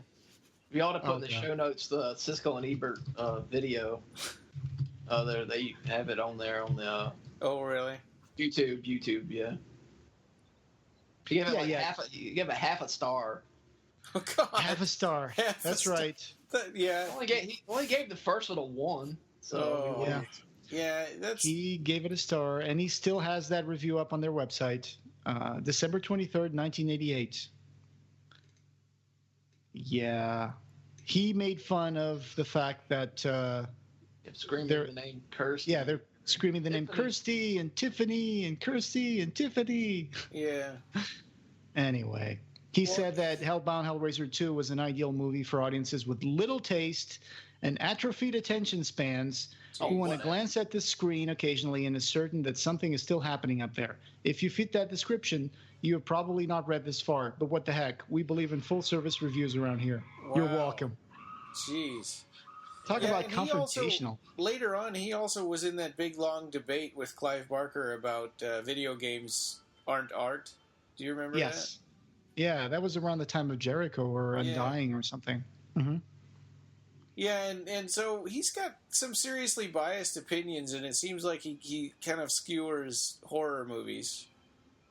We ought to put in the show notes the Siskel and Ebert video. There they have it on there on the. Oh really? YouTube, yeah. You give it you give it half a star. Oh God. Half a star. That's right. Yeah. He only gave the first little 1. So yeah, that's. He gave it a star, and he still has that review up on their website. December 23rd, 1988. Yeah. He made fun of the fact that screaming the name Kirsty. Yeah, they're screaming the name Kirsty and Tiffany and Kirsty and Tiffany. Yeah. Anyway, he said that Hellbound Hellraiser II was an ideal movie for audiences with little taste and atrophied attention spans who want to glance at the screen occasionally and is certain that something is still happening up there. If you fit that description, you have probably not read this far, but what the heck? We believe in full-service reviews around here. Wow. You're welcome. Jeez. Talk about and he also, confrontational. later on, he also was in that big long debate with Clive Barker about video games aren't art. Do you remember Yes. Yeah, that was around the time of Jericho or Yeah. Undying or something. Mm-hmm. Yeah, and so he's got some seriously biased opinions, and it seems like he kind of skewers horror movies.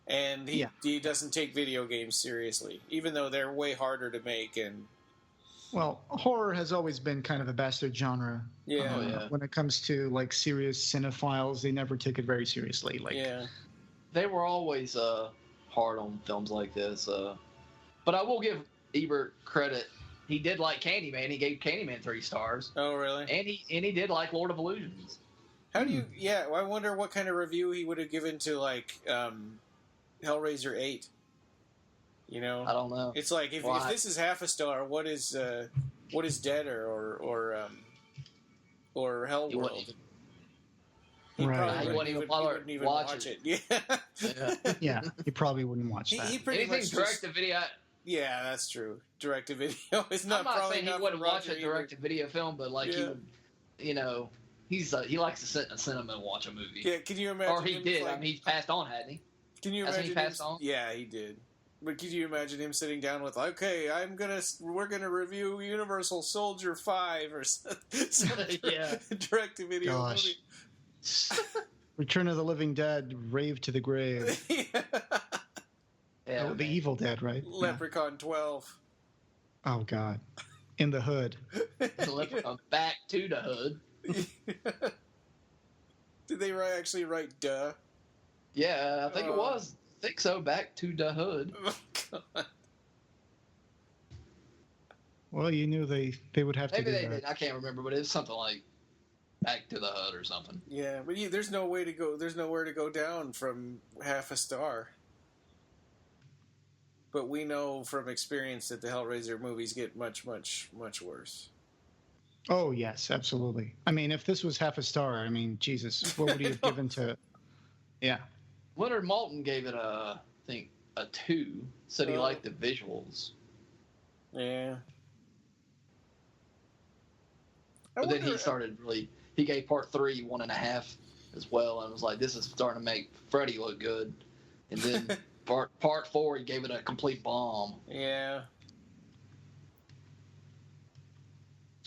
And he doesn't take video games seriously, even though they're way harder to make. And Well, horror has always been kind of a bastard genre. Yeah. Oh, yeah. When it comes to like serious cinephiles, they never take it very seriously. Like, yeah, They were always hard on films like this. But I will give Ebert credit. He did like Candyman. He gave Candyman 3 stars. oh really? And he did like Lord of Illusions. How do you? Yeah, I wonder what kind of review he would have given to like Hellraiser 8. You know, I don't know. it's like if this is half a star, what is Dead or Hellworld? He Right. probably He wouldn't even watch it. Yeah, yeah, you probably wouldn't watch that. he pretty Anything much direct just, to video. yeah, that's true. Direct to video is I'm not not probably saying he not wouldn't for watch Roger a direct to video film, but like he Yeah. would, you know, he likes to sit in a cinema and watch a movie. Yeah, can you imagine? Or he him, did. like- I mean, he's passed on, hadn't he? Can you Hasn't he imagine passed him? on? Yeah, he did. But could you imagine him sitting down with, okay, we're gonna review Universal Soldier 5 or some Yeah. direct to video Gosh. movie? Return of the Living Dead, Rave to the Grave. Yeah, The man. Evil Dead, right? Yeah. Leprechaun 12. Oh God, in the hood. Leprechaun back to the hood. Did they actually write duh? Yeah, I think it was. I think so. Back to the hood. Oh, God. Well, you knew they would have to Maybe do they that. did. I can't remember, but it was something like back to the hood or something. Yeah, but there's no way to go. There's nowhere to go down from half a star. But we know from experience that the Hellraiser movies get much, much, much worse. Oh yes, absolutely. I mean, if this was half a star, I mean, Jesus, what would he have given to? Yeah. Leonard Maltin gave it I think a 2. Said he Oh. liked the visuals, Yeah. but then he gave part 3 1.5 as well, and was like, this is starting to make Freddy look good. And then part 4, he gave it a complete bomb. Yeah.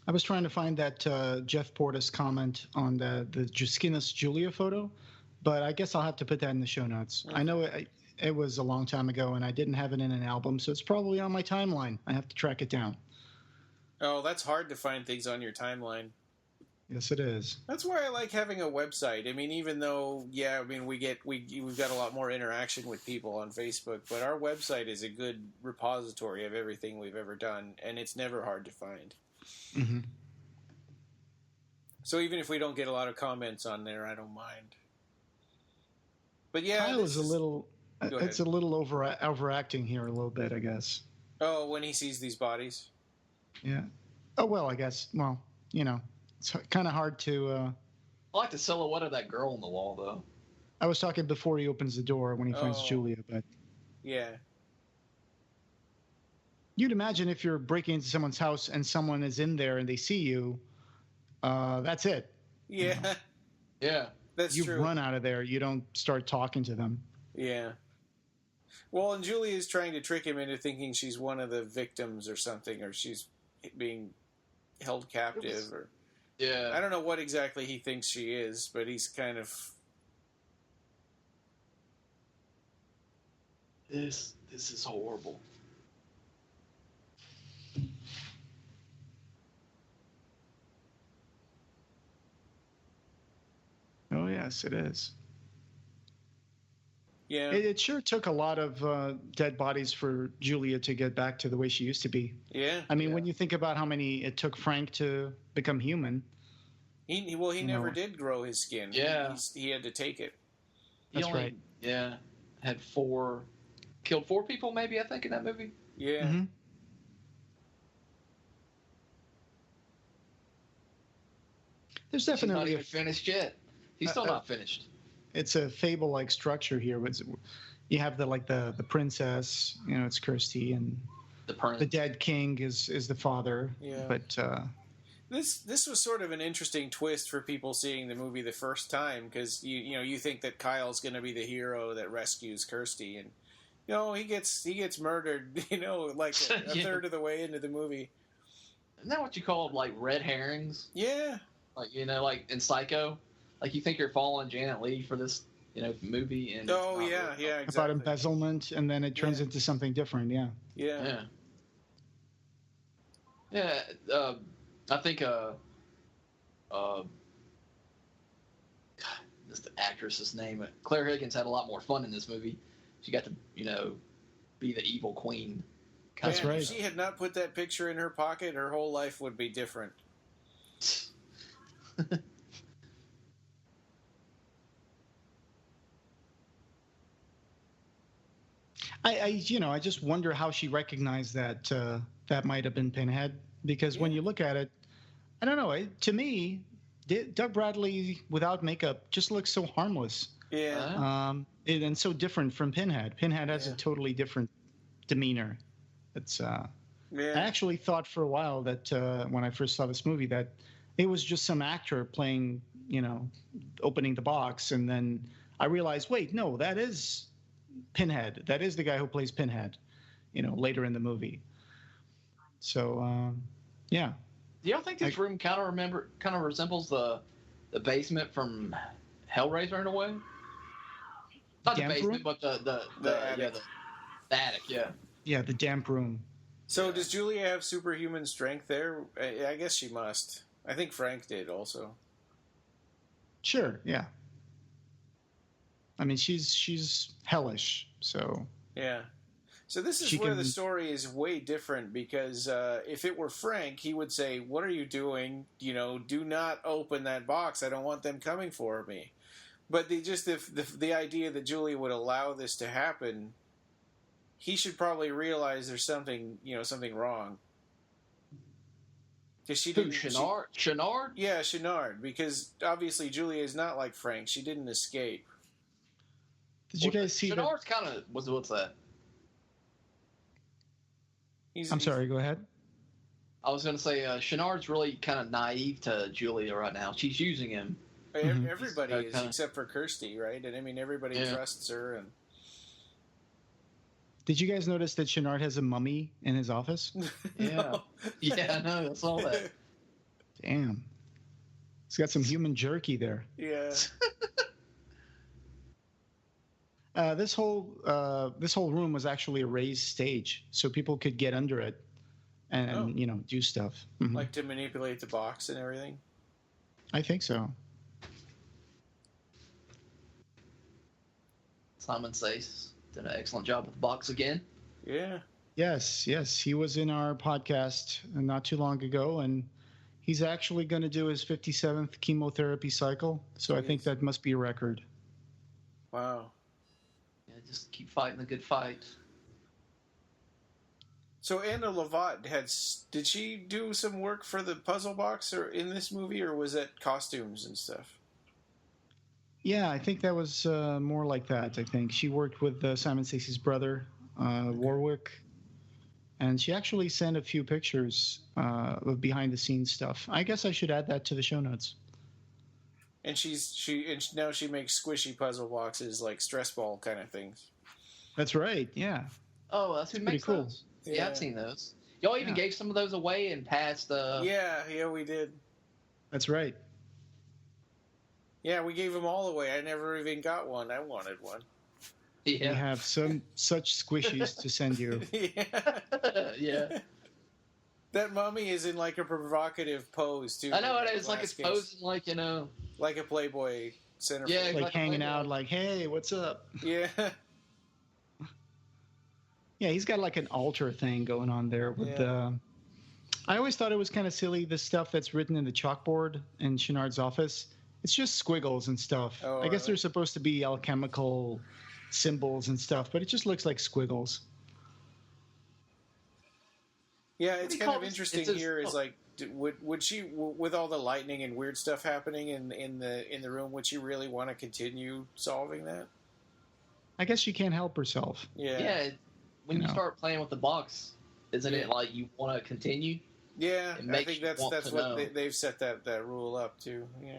I was trying to find that Jeff Portis comment on the Juskinus Julia photo, but I guess I'll have to put that in the show notes. I know it was a long time ago, and I didn't have it in an album, so it's probably on my timeline. I have to track it down. Oh, that's hard to find things on your timeline. Yes, it is. That's why I like having a website. I mean, even though, yeah, I mean, we've got a lot more interaction with people on Facebook, but our website is a good repository of everything we've ever done, and it's never hard to find. Mm-hmm. So even if we don't get a lot of comments on there, I don't mind. But yeah, Kyle is a little. Go It's ahead. a little overacting here a little bit, I guess. Oh, when he sees these bodies. Yeah. Oh well, I guess. Well, it's kind of hard to. I like the silhouette of that girl on the wall, though. I was talking before he opens the door when he finds Oh. Julia, but Yeah. you'd imagine if you're breaking into someone's house and someone is in there and they see you, that's it. Yeah. Yeah. That's You true. run out of there. You don't start talking to them. Yeah. Well, and Julie is trying to trick him into thinking she's one of the victims or something, or she's being held captive, or Yeah. I don't know what exactly he thinks she is, but he's kind of. This is horrible. Oh yes, it is. Yeah. It sure took a lot of dead bodies for Julia to get back to the way she used to be. Yeah. I mean, when you think about how many it took Frank to become human. He never did grow his skin. Yeah. He had to take it. That's right. Yeah. Had killed 4 people, maybe, I think, in that movie. Yeah. Mhm. There's He's not definitely even finished yet. He's still not finished. it's a fable-like structure here. You have the princess, it's Kirsty, and The prince. the dead king is the father. Yeah. But This was sort of an interesting twist for people seeing the movie the first time, because you think that Kyle's going to be the hero that rescues Kirsty, and he gets murdered. Like a third of the way into the movie. Isn't that what you call like red herrings? Yeah. Like like in Psycho, like you think you're following Janet Leigh for this movie, and exactly. About embezzlement, and then it turns into something different. Yeah. I think this the actress's name. Claire Higgins had a lot more fun in this movie. She got to be the evil queen. That's right. If she had not put that picture in her pocket, her whole life would be different. I just wonder how she recognized that that might have been Pinhead, because when you look at it, I don't know. To me, Doug Bradley without makeup just looks so harmless. Yeah. And so different from Pinhead. Pinhead has a totally different demeanor. It's. I actually thought for a while that when I first saw this movie that it was just some actor playing, opening the box, and then I realized, wait, no, that is Pinhead. That is the guy who plays Pinhead, later in the movie. So, yeah. Do y'all think this room kind of resembles the basement from Hellraiser in a way? Not the basement, room? but the attic. The attic, yeah. Yeah, the damp room. So does Julia have superhuman strength there? I guess she must. I think Frank did also. Sure, yeah. I mean, she's hellish, so... Yeah. So this is where the story is way different, because if it were Frank, he would say, "What are you doing? Do not open that box. I don't want them coming for me." But the idea that Julia would allow this to happen, he should probably realize there's something wrong. Because she didn't. Chenard? Yeah, Chenard. Because obviously Julia is not like Frank. She didn't escape. Did you guys see that? Chenard's kind of what's that? I'm sorry, go ahead. I was going to say, Chenard's really kind of naive to Julia right now. She's using him. Everybody is, except for Kirsty, right? And I mean, everybody trusts her. And did you guys notice that Chenard has a mummy in his office? Yeah. Yeah, I know. I saw that. Damn. He's got some human jerky there. Yeah. This whole room was actually a raised stage, so people could get under it and do stuff. Mm-hmm. Like to manipulate the box and everything? I think so. Simon Says did an excellent job with the box again. Yeah. Yes. He was in our podcast not too long ago, and he's actually going to do his 57th chemotherapy cycle, so I think that must be a record. Wow. Just keep fighting the good fight. So Anna Lovat did she do some work for the puzzle box or in this movie, or was it costumes and stuff? Yeah, I think that was more like that. I think she worked with Simon Stacey's brother, Warwick, and she actually sent a few pictures of behind the scenes stuff. I guess I should add that to the show notes. And now she makes squishy puzzle boxes like stress ball kind of things. That's right. Yeah. Oh, that's who makes cool. those. Yeah, I've seen those. Y'all even gave some of those away in past. Yeah, we did. That's right. Yeah, we gave them all away. I never even got one. I wanted one. Yeah. We have such squishies to send you. Yeah. That mummy is in like a provocative pose too. I know it is. Like it's posing like like a Playboy centerfold. Yeah, like hanging out, like, "Hey, what's up?" Yeah. Yeah, he's got like an altar thing going on there with I always thought it was kind of silly, the stuff that's written in the chalkboard in Chenard's office. It's just squiggles and stuff. Oh, I guess they're supposed to be alchemical symbols and stuff, but it just looks like squiggles. Yeah, it's kind of interesting here. Is like, would she, with all the lightning and weird stuff happening in the room, would she really want to continue solving that? I guess she can't help herself. Yeah. Yeah. When you start playing with the box, isn't it like you want to continue? Yeah, It I makes think you that's want that's to what know. they've set that rule up too. Yeah.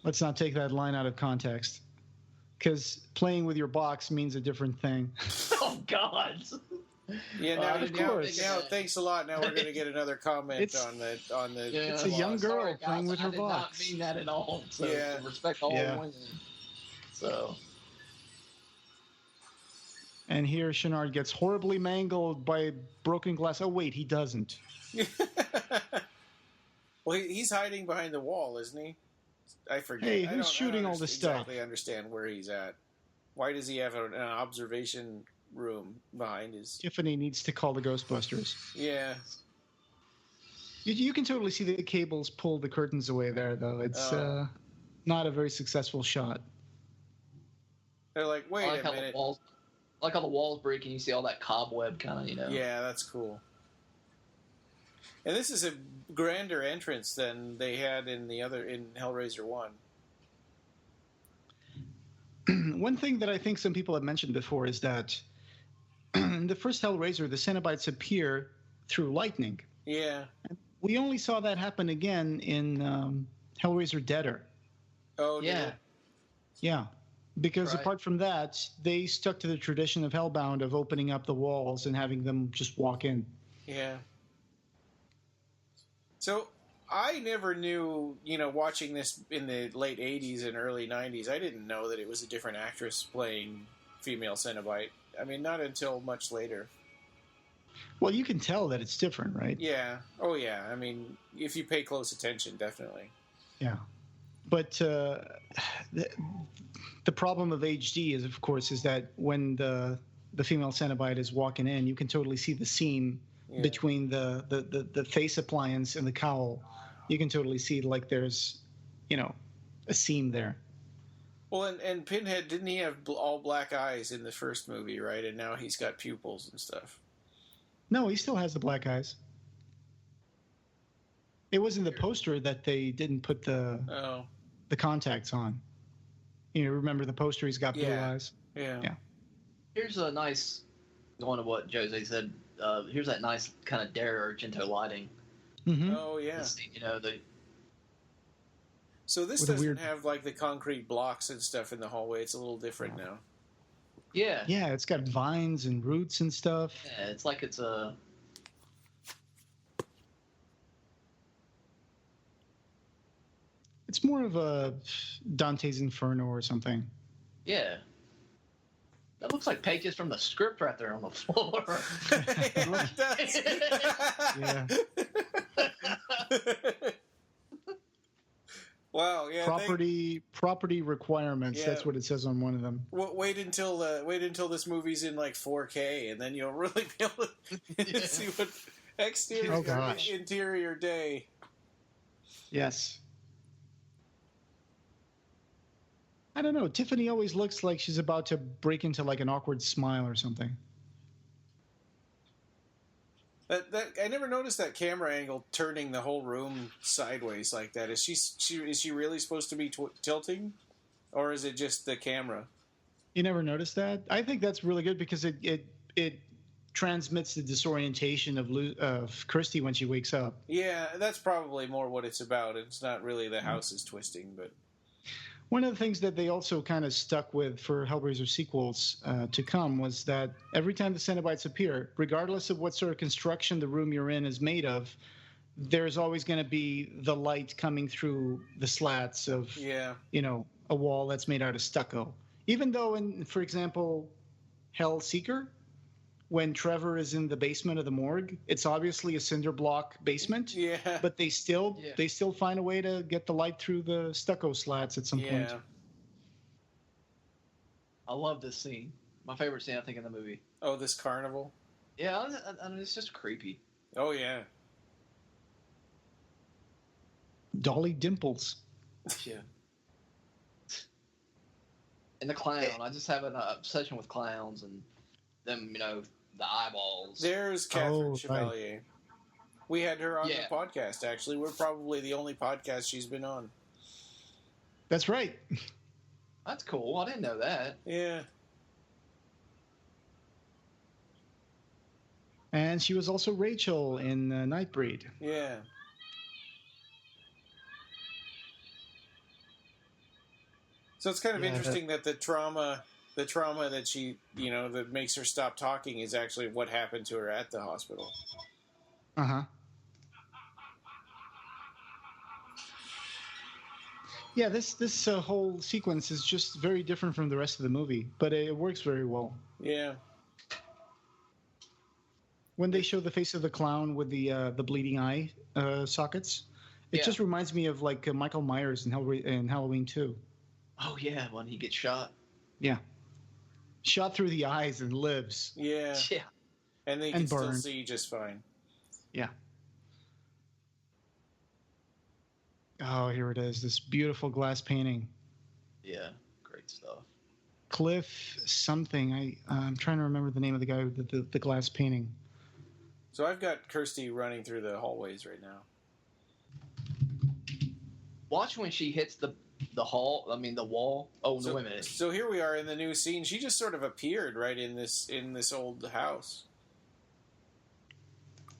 Let's not take that line out of context, because playing with your box means a different thing. Oh God. Yeah, I now, didn't now, think of now that. thanks a lot. Now we're going to get another comment It's- on the. Yeah, It's a young girl sorry, guys, playing with her I did box. not mean that at all. So Yeah. to respect all Yeah. women. So And here Shenard gets horribly mangled by broken glass. Oh, wait, he doesn't. Well, he's hiding behind the wall, isn't he? I forget. Hey, I who's don't shooting all this stuff? exactly understand where he's at. Why does he have an observation room behind his? Tiffany needs to call the Ghostbusters. Yeah. You can totally see the cables pull the curtains away there, though. It's not a very successful shot. They're like, wait I like a how the minute. walls, I like how the walls break and you see all that cobweb kind of, you know. Yeah, that's cool. And this is a grander entrance than they had in Hellraiser 1. One thing that I think some people have mentioned before is that in the first Hellraiser, the Cenobites appear through lightning. Yeah. We only saw that happen again in Hellraiser Deader. Oh, Yeah. Yeah. Because Right. apart from that, they stuck to the tradition of Hellbound of opening up the walls and having them just walk in. Yeah. So I never knew, watching this in the late 80s and early 90s, I didn't know that it was a different actress playing female Cenobite. I mean, not until much later. Well, you can tell that it's different, right? Yeah. Oh, yeah. I mean, if you pay close attention, definitely. Yeah. But the problem of HD is, of course, is that when the female Cenobite is walking in, you can totally see the seam between the face appliance and the cowl. You can totally see like there's, a seam there. Well, and Pinhead, didn't he have all black eyes in the first movie, right? And now he's got pupils and stuff. No, he still has the black eyes. It was in the poster that they didn't put the contacts on. Remember the poster? He's got blue eyes. Yeah. Here's a nice, going to what Jose said, here's that nice kind of Dario Argento lighting. Mm-hmm. Oh, yeah. So this With a doesn't weird- have, like, the concrete blocks and stuff in the hallway. It's a little different now. Yeah. Yeah, it's got vines and roots and stuff. Yeah, it's like it's a... It's more of a Dante's Inferno or something. Yeah. That looks like pages from the script right there on the floor. Yeah. Wow. Yeah. Property requirements. Yeah. That's what it says on one of them. Wait until this movie's in like 4K, and then you'll really be able to see what exterior, Oh, gosh. interior day. Yes. I don't know. Tiffany always looks like she's about to break into like an awkward smile or something. That I never noticed that camera angle turning the whole room sideways like that. Is she really supposed to be tilting, or is it just the camera? You never noticed that? I think that's really good because it transmits the disorientation of Christy when she wakes up. Yeah, that's probably more what it's about. It's not really the house is twisting, but one of the things that they also kind of stuck with for Hellraiser sequels to come was that every time the Cenobites appear, regardless of what sort of construction the room you're in is made of, there's always going to be the light coming through the slats of, a wall that's made out of stucco. Even though for example, Hellseeker, when Trevor is in the basement of the morgue, it's obviously a cinder block basement. Yeah. But they still find a way to get the light through the stucco slats at some point. I love this scene. My favorite scene, I think, in the movie. Oh, this carnival? Yeah, I mean, it's just creepy. Oh, yeah. Dolly Dimples. Yeah. And the clown. I just have an obsession with clowns and them, the eyeballs. There's Catherine right. Chevalier. We had her on the podcast, actually. We're probably the only podcast she's been on. That's right. That's cool. I didn't know that. Yeah. And she was also Rachel in Nightbreed. Yeah. So it's kind of interesting that the trauma that she, that makes her stop talking is actually what happened to her at the hospital. Uh-huh. Yeah, this whole sequence is just very different from the rest of the movie, but it works very well. Yeah. When they show the face of the clown with the bleeding eye sockets, it just reminds me of like Michael Myers in Halloween 2. Oh yeah, when he gets shot. Yeah, shot through the eyes and lives. Yeah. Yeah. And they can still see just fine. Yeah. Oh, here it is. This beautiful glass painting. Yeah, great stuff. Cliff something. I'm trying to remember the name of the guy with the glass painting. So I've got Kirsty running through the hallways right now. Watch when she hits the wall. Oh, no, wait a minute. So here we are in the new scene. She just sort of appeared right in this old house.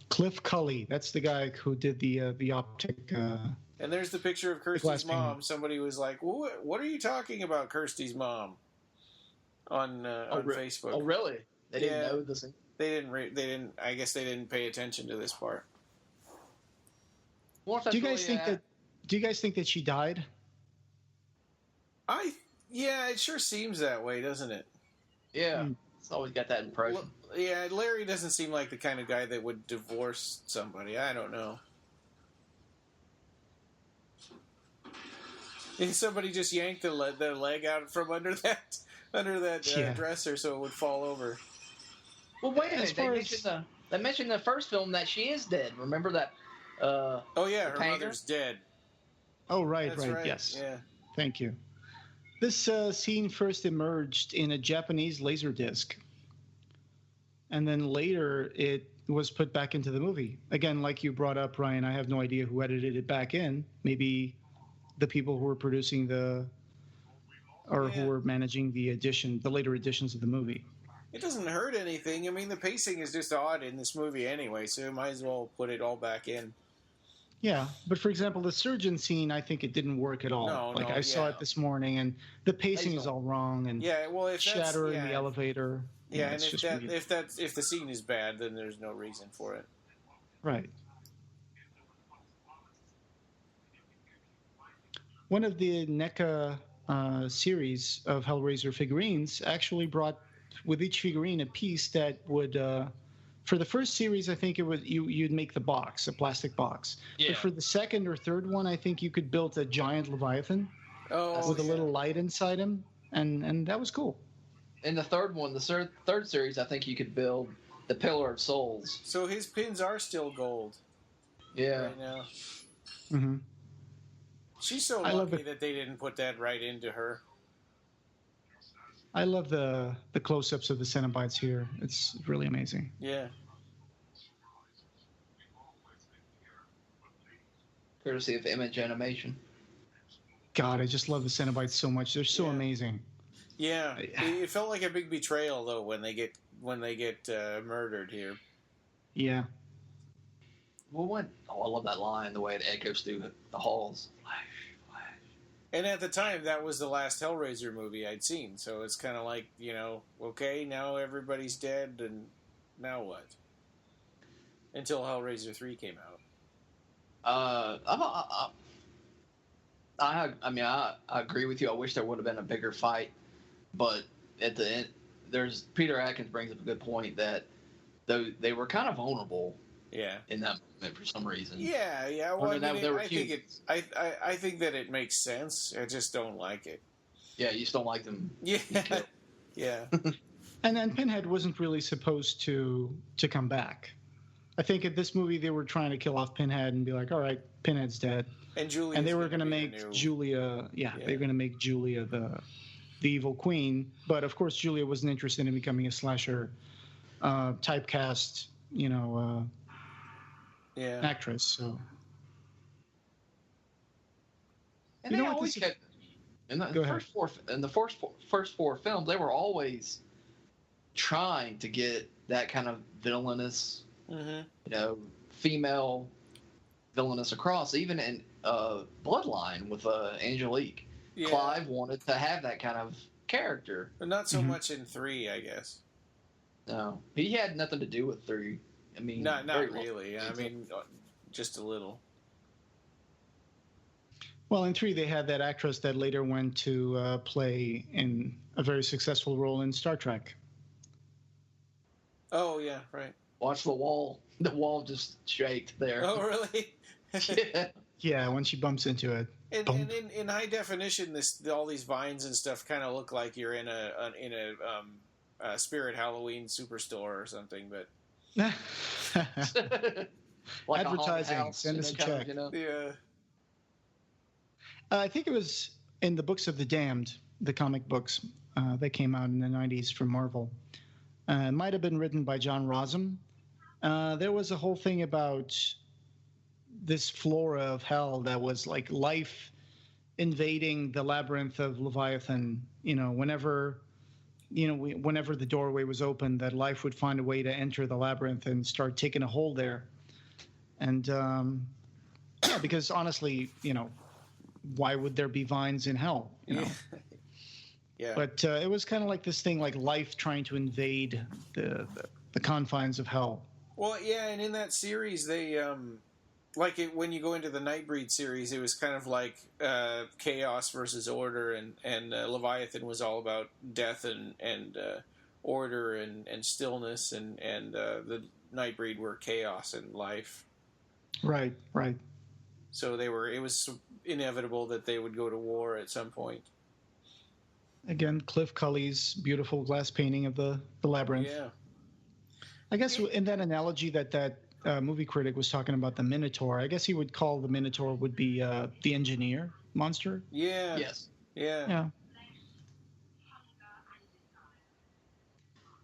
Cliff Cully. That's the guy who did the optic. And there's the picture of Kirsty's mom. Somebody was like, "What are you talking about, Kirsty's mom?" On Facebook. Oh, really? They didn't know this. They didn't. I guess they didn't pay attention to this part. Do you guys think that she died? It sure seems that way, doesn't it? Yeah, it's always got that impression. Yeah, Larry doesn't seem like the kind of guy that would divorce somebody. I don't know. And somebody just yanked the leg out from under that dresser so it would fall over. Well, wait a minute. They mentioned in the first film that she is dead. Remember that? Her mother's dead. Oh, right, That's right. Yes. Yeah. Thank you. This scene first emerged in a Japanese Laserdisc, and then later it was put back into the movie. Again, like you brought up, Ryan, I have no idea who edited it back in. Maybe the people who were producing who were managing the later editions of the movie. It doesn't hurt anything. I mean, the pacing is just odd in this movie anyway, so you might as well put it all back in. Yeah, but for example, the surgeon scene, I think it didn't work at all. I saw it this morning, and the pacing is all wrong, and if shatter in the elevator. Yeah, and if the scene is bad, then there's no reason for it. Right. One of the NECA series of Hellraiser figurines actually brought with each figurine a piece that would, for the first series, I think it was you'd make the box, a plastic box. Yeah. But for the second or third one, I think you could build a giant Leviathan with a little light inside him, and that was cool. In the third one, the third series, I think you could build the Pillar of Souls. So his pins are still gold. Yeah. Right now. Mm-hmm. She's so lucky that they didn't put that right into her. I love the close-ups of the Cenobites here. It's really amazing. Yeah. Courtesy of Image Animation. God, I just love the Cenobites so much. They're so amazing. Yeah, it felt like a big betrayal though when they get murdered here. Yeah. Well, I love that line, the way it echoes through the halls. Flash, flash. And at the time, that was the last Hellraiser movie I'd seen, so it's kind of like, okay, now everybody's dead, and now what? Until Hellraiser 3 came out. I agree with you. I wish there would have been a bigger fight, but at the end, Peter Atkins brings up a good point that they were kind of vulnerable. Yeah. In that moment, for some reason. Yeah. Well, I think that it makes sense. I just don't like it. Yeah, you just don't like them. Yeah. Yeah. And then Pinhead wasn't really supposed to come back. I think at this movie they were trying to kill off Pinhead and be like, all right, Pinhead's dead. And they were going to make Julia. Yeah, they were going to make Julia the evil queen. But of course, Julia wasn't interested in becoming a slasher typecast. Actress. So. And they always kept in the first four films. They were always trying to get that kind of villainous female villainous across, even in Bloodline with Angelique. Yeah. Clive wanted to have that kind of character. But not so much in 3, I guess. No. He had nothing to do with 3. I mean, not really. I mean, just a little. Well, in 3, they had that actress that later went to play in a very successful role in Star Trek. Oh, yeah, right. Watch the wall. The wall just shaked there. Oh, really? Yeah. Yeah, when she bumps into it. And in high definition, all these vines and stuff kind of look like you're in a Spirit Halloween superstore or something, but Like advertising. Send us a check. yeah. I think it was in the Books of the Damned, the comic books that came out in the 90s from Marvel. It might have been written by John Rossum. There was a whole thing about this flora of hell that was like life invading the labyrinth of Leviathan. Whenever the doorway was open, that life would find a way to enter the labyrinth and start taking a hold there. And yeah, because honestly, why would there be vines in hell? Yeah. But it was kind of like this thing, like life trying to invade the confines of hell. Well, yeah, and in that series, they when you go into the Nightbreed series, it was kind of like chaos versus order, and Leviathan was all about death and order and stillness, and the Nightbreed were chaos and life. Right. So it was inevitable that they would go to war at some point. Again, Cliff Cully's beautiful glass painting of the labyrinth. Yeah. I guess in that analogy that movie critic was talking about the Minotaur, I guess he would call the Minotaur would be the engineer monster. Yeah. Yes. Yeah.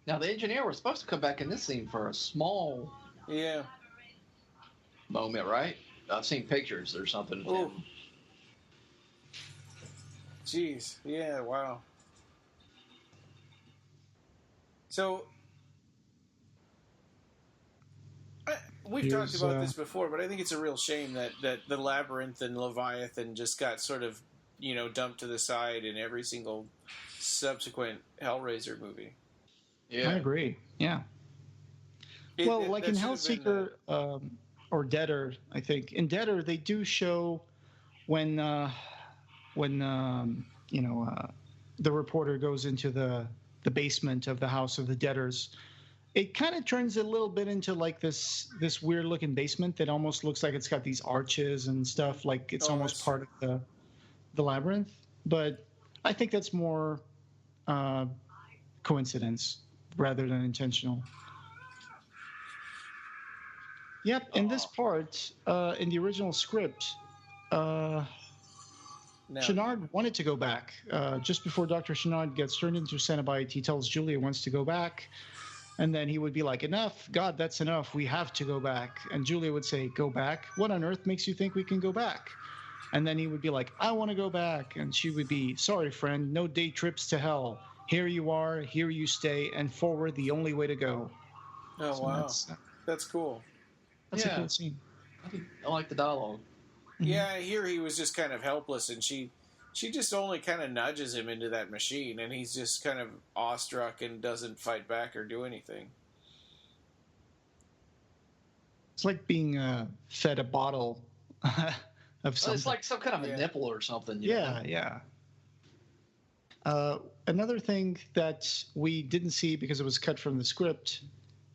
Now, the engineer was supposed to come back in this scene for a small moment, right? I've seen pictures or something. Oh. Jeez. Yeah, wow. So, we've talked about this before, but I think it's a real shame that the Labyrinth and Leviathan just got sort of, dumped to the side in every single subsequent Hellraiser movie. Yeah. I agree. Yeah. Well, like in Hellseeker or Deader, I think. In Deader, they do show when the reporter goes into the basement of the House of the Deaders. It kind of turns a little bit into like this weird looking basement that almost looks like it's got these arches and stuff, like it's almost part of the labyrinth. But I think that's more coincidence rather than intentional. Yep, in this part, in the original script, Chenard wanted to go back. Just before Dr. Chenard gets turned into Cenobite, he tells Julia he wants to go back. And then he would be like, enough, God, that's enough. We have to go back. And Julia would say, go back? What on earth makes you think we can go back? And then he would be like, I want to go back. And she would be, sorry, friend, no day trips to hell. Here you are, here you stay, and forward the only way to go. Oh, so wow. That's cool. That's a cool scene. I like the dialogue. Yeah, here he was just kind of helpless, and she just only kind of nudges him into that machine, and he's just kind of awestruck and doesn't fight back or do anything. It's like being fed a bottle of something. It's like some kind of a nipple or something. Yeah. Another thing that we didn't see because it was cut from the script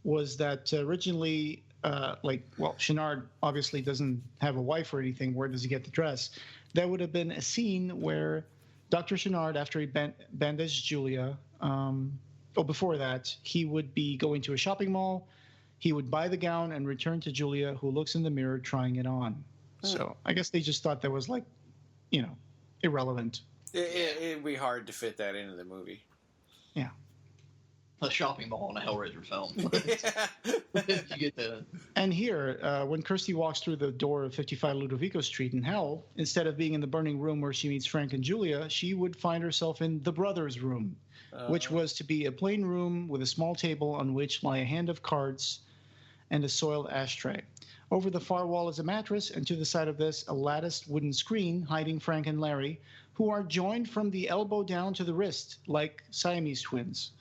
was that originally, Chenard obviously doesn't have a wife or anything. Where does he get the dress? There would have been a scene where Dr. Chenard, after he bandaged Julia, before that, he would be going to a shopping mall. He would buy the gown and return to Julia, who looks in the mirror trying it on. So I guess they just thought that was irrelevant. It'd be hard to fit that into the movie. Yeah. A shopping mall in a Hellraiser film. You get the... And here, when Kirsty walks through the door of 55 Ludovico Street in Hell, instead of being in the burning room where she meets Frank and Julia, she would find herself in the brothers' room, which was to be a plain room with a small table on which lie a hand of cards and a soiled ashtray. Over the far wall is a mattress, and to the side of this, a latticed wooden screen hiding Frank and Larry, who are joined from the elbow down to the wrist, like Siamese twins.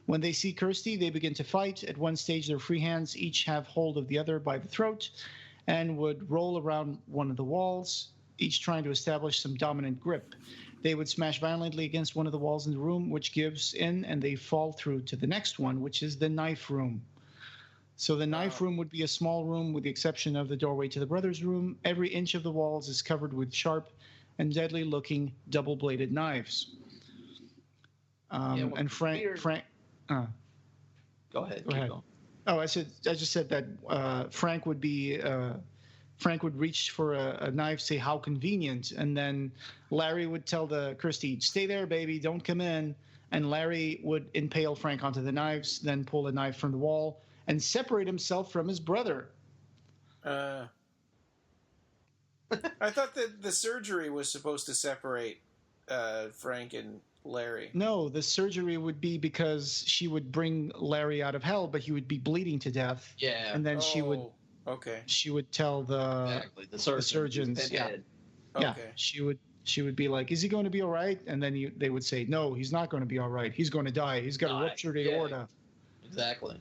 When they see Kirsty, they begin to fight. At one stage, their free hands each have hold of the other by the throat and would roll around one of the walls, each trying to establish some dominant grip. They would smash violently against one of the walls in the room, which gives in, and they fall through to the next one, which is the knife room. So the knife room would be a small room with the exception of the doorway to the brothers' room. Every inch of the walls is covered with sharp and deadly-looking double-bladed knives. And Frank. Go ahead. Go ahead. Going. Oh, I just said that Frank would reach for a knife, say how convenient, and then Larry would tell the Kirsty, "Stay there, baby, don't come in." And Larry would impale Frank onto the knives, then pull a knife from the wall and separate himself from his brother. I thought that the surgery was supposed to separate Frank and Larry. No, the surgery would be because she would bring Larry out of hell, but he would be bleeding to death. Yeah. And then she would tell the surgeons. Yeah. Okay. Yeah. She would be like, "Is he going to be all right?" And then they would say, "No, he's not going to be all right. He's going to die. He's got a ruptured aorta." Exactly.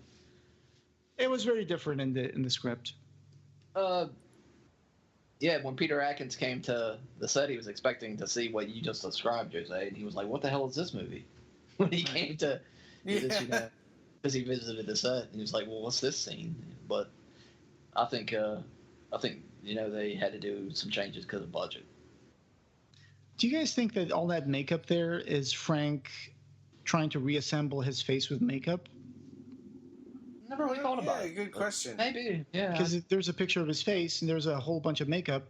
It was very different in the script. Yeah, when Peter Atkins came to the set, he was expecting to see what you just described, Jose, and he was like, "What the hell is this movie?" When he came to, because he visited the set, and he was like, "Well, what's this scene?" But I think they had to do some changes because of budget. Do you guys think that all that makeup there is Frank trying to reassemble his face with makeup? Never really thought about it. Good question. Maybe, yeah. Because there's a picture of his face and there's a whole bunch of makeup,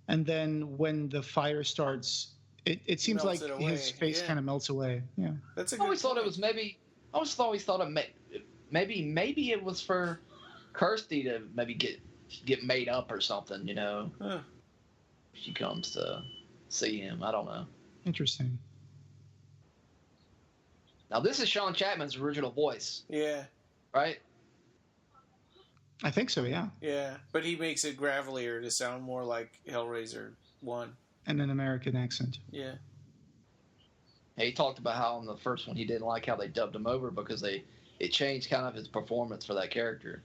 and then when the fire starts, it seems like his face kind of melts away. Yeah, that's a I always thought it was maybe. I always thought it maybe it was for Kirsty to maybe get made up or something. You know, she comes to see him. I don't know. Interesting. Now this is Sean Chapman's original voice. Yeah. Right? I think so, yeah. Yeah, but he makes it gravelier to sound more like Hellraiser 1. And an American accent. Yeah. He talked about how in the first one he didn't like how they dubbed him over because it changed kind of his performance for that character.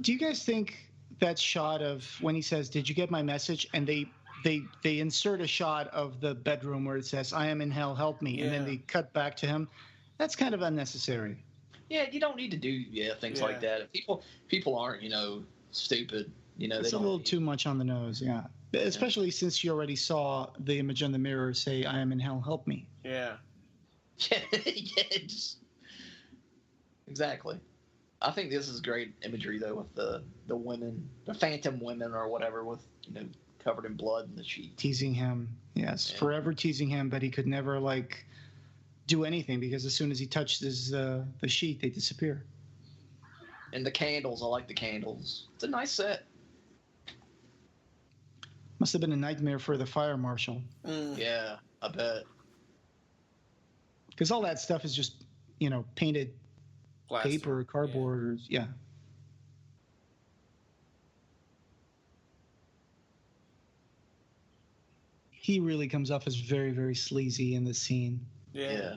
Do you guys think that shot of when he says, "Did you get my message?" and they insert a shot of the bedroom where it says, "I am in hell, help me," and then they cut back to him? That's kind of unnecessary. Yeah, you don't need to do things like that. People aren't, stupid. It's a little too much on the nose, yeah. Especially since you already saw the image on the mirror say, "I am in hell, help me." Yeah. Exactly. I think this is great imagery though with the women, the phantom women or whatever, with covered in blood in the sheet. Teasing him, yes, forever teasing him, but he could never do anything because as soon as he touched the sheet, they disappear. And the candles, I like the candles. It's a nice set. Must have been a nightmare for the fire marshal. Yeah, I bet. Because all that stuff is just, painted Plastic. paper, cardboard, yeah. He really comes off as very, very sleazy in this scene. Yeah.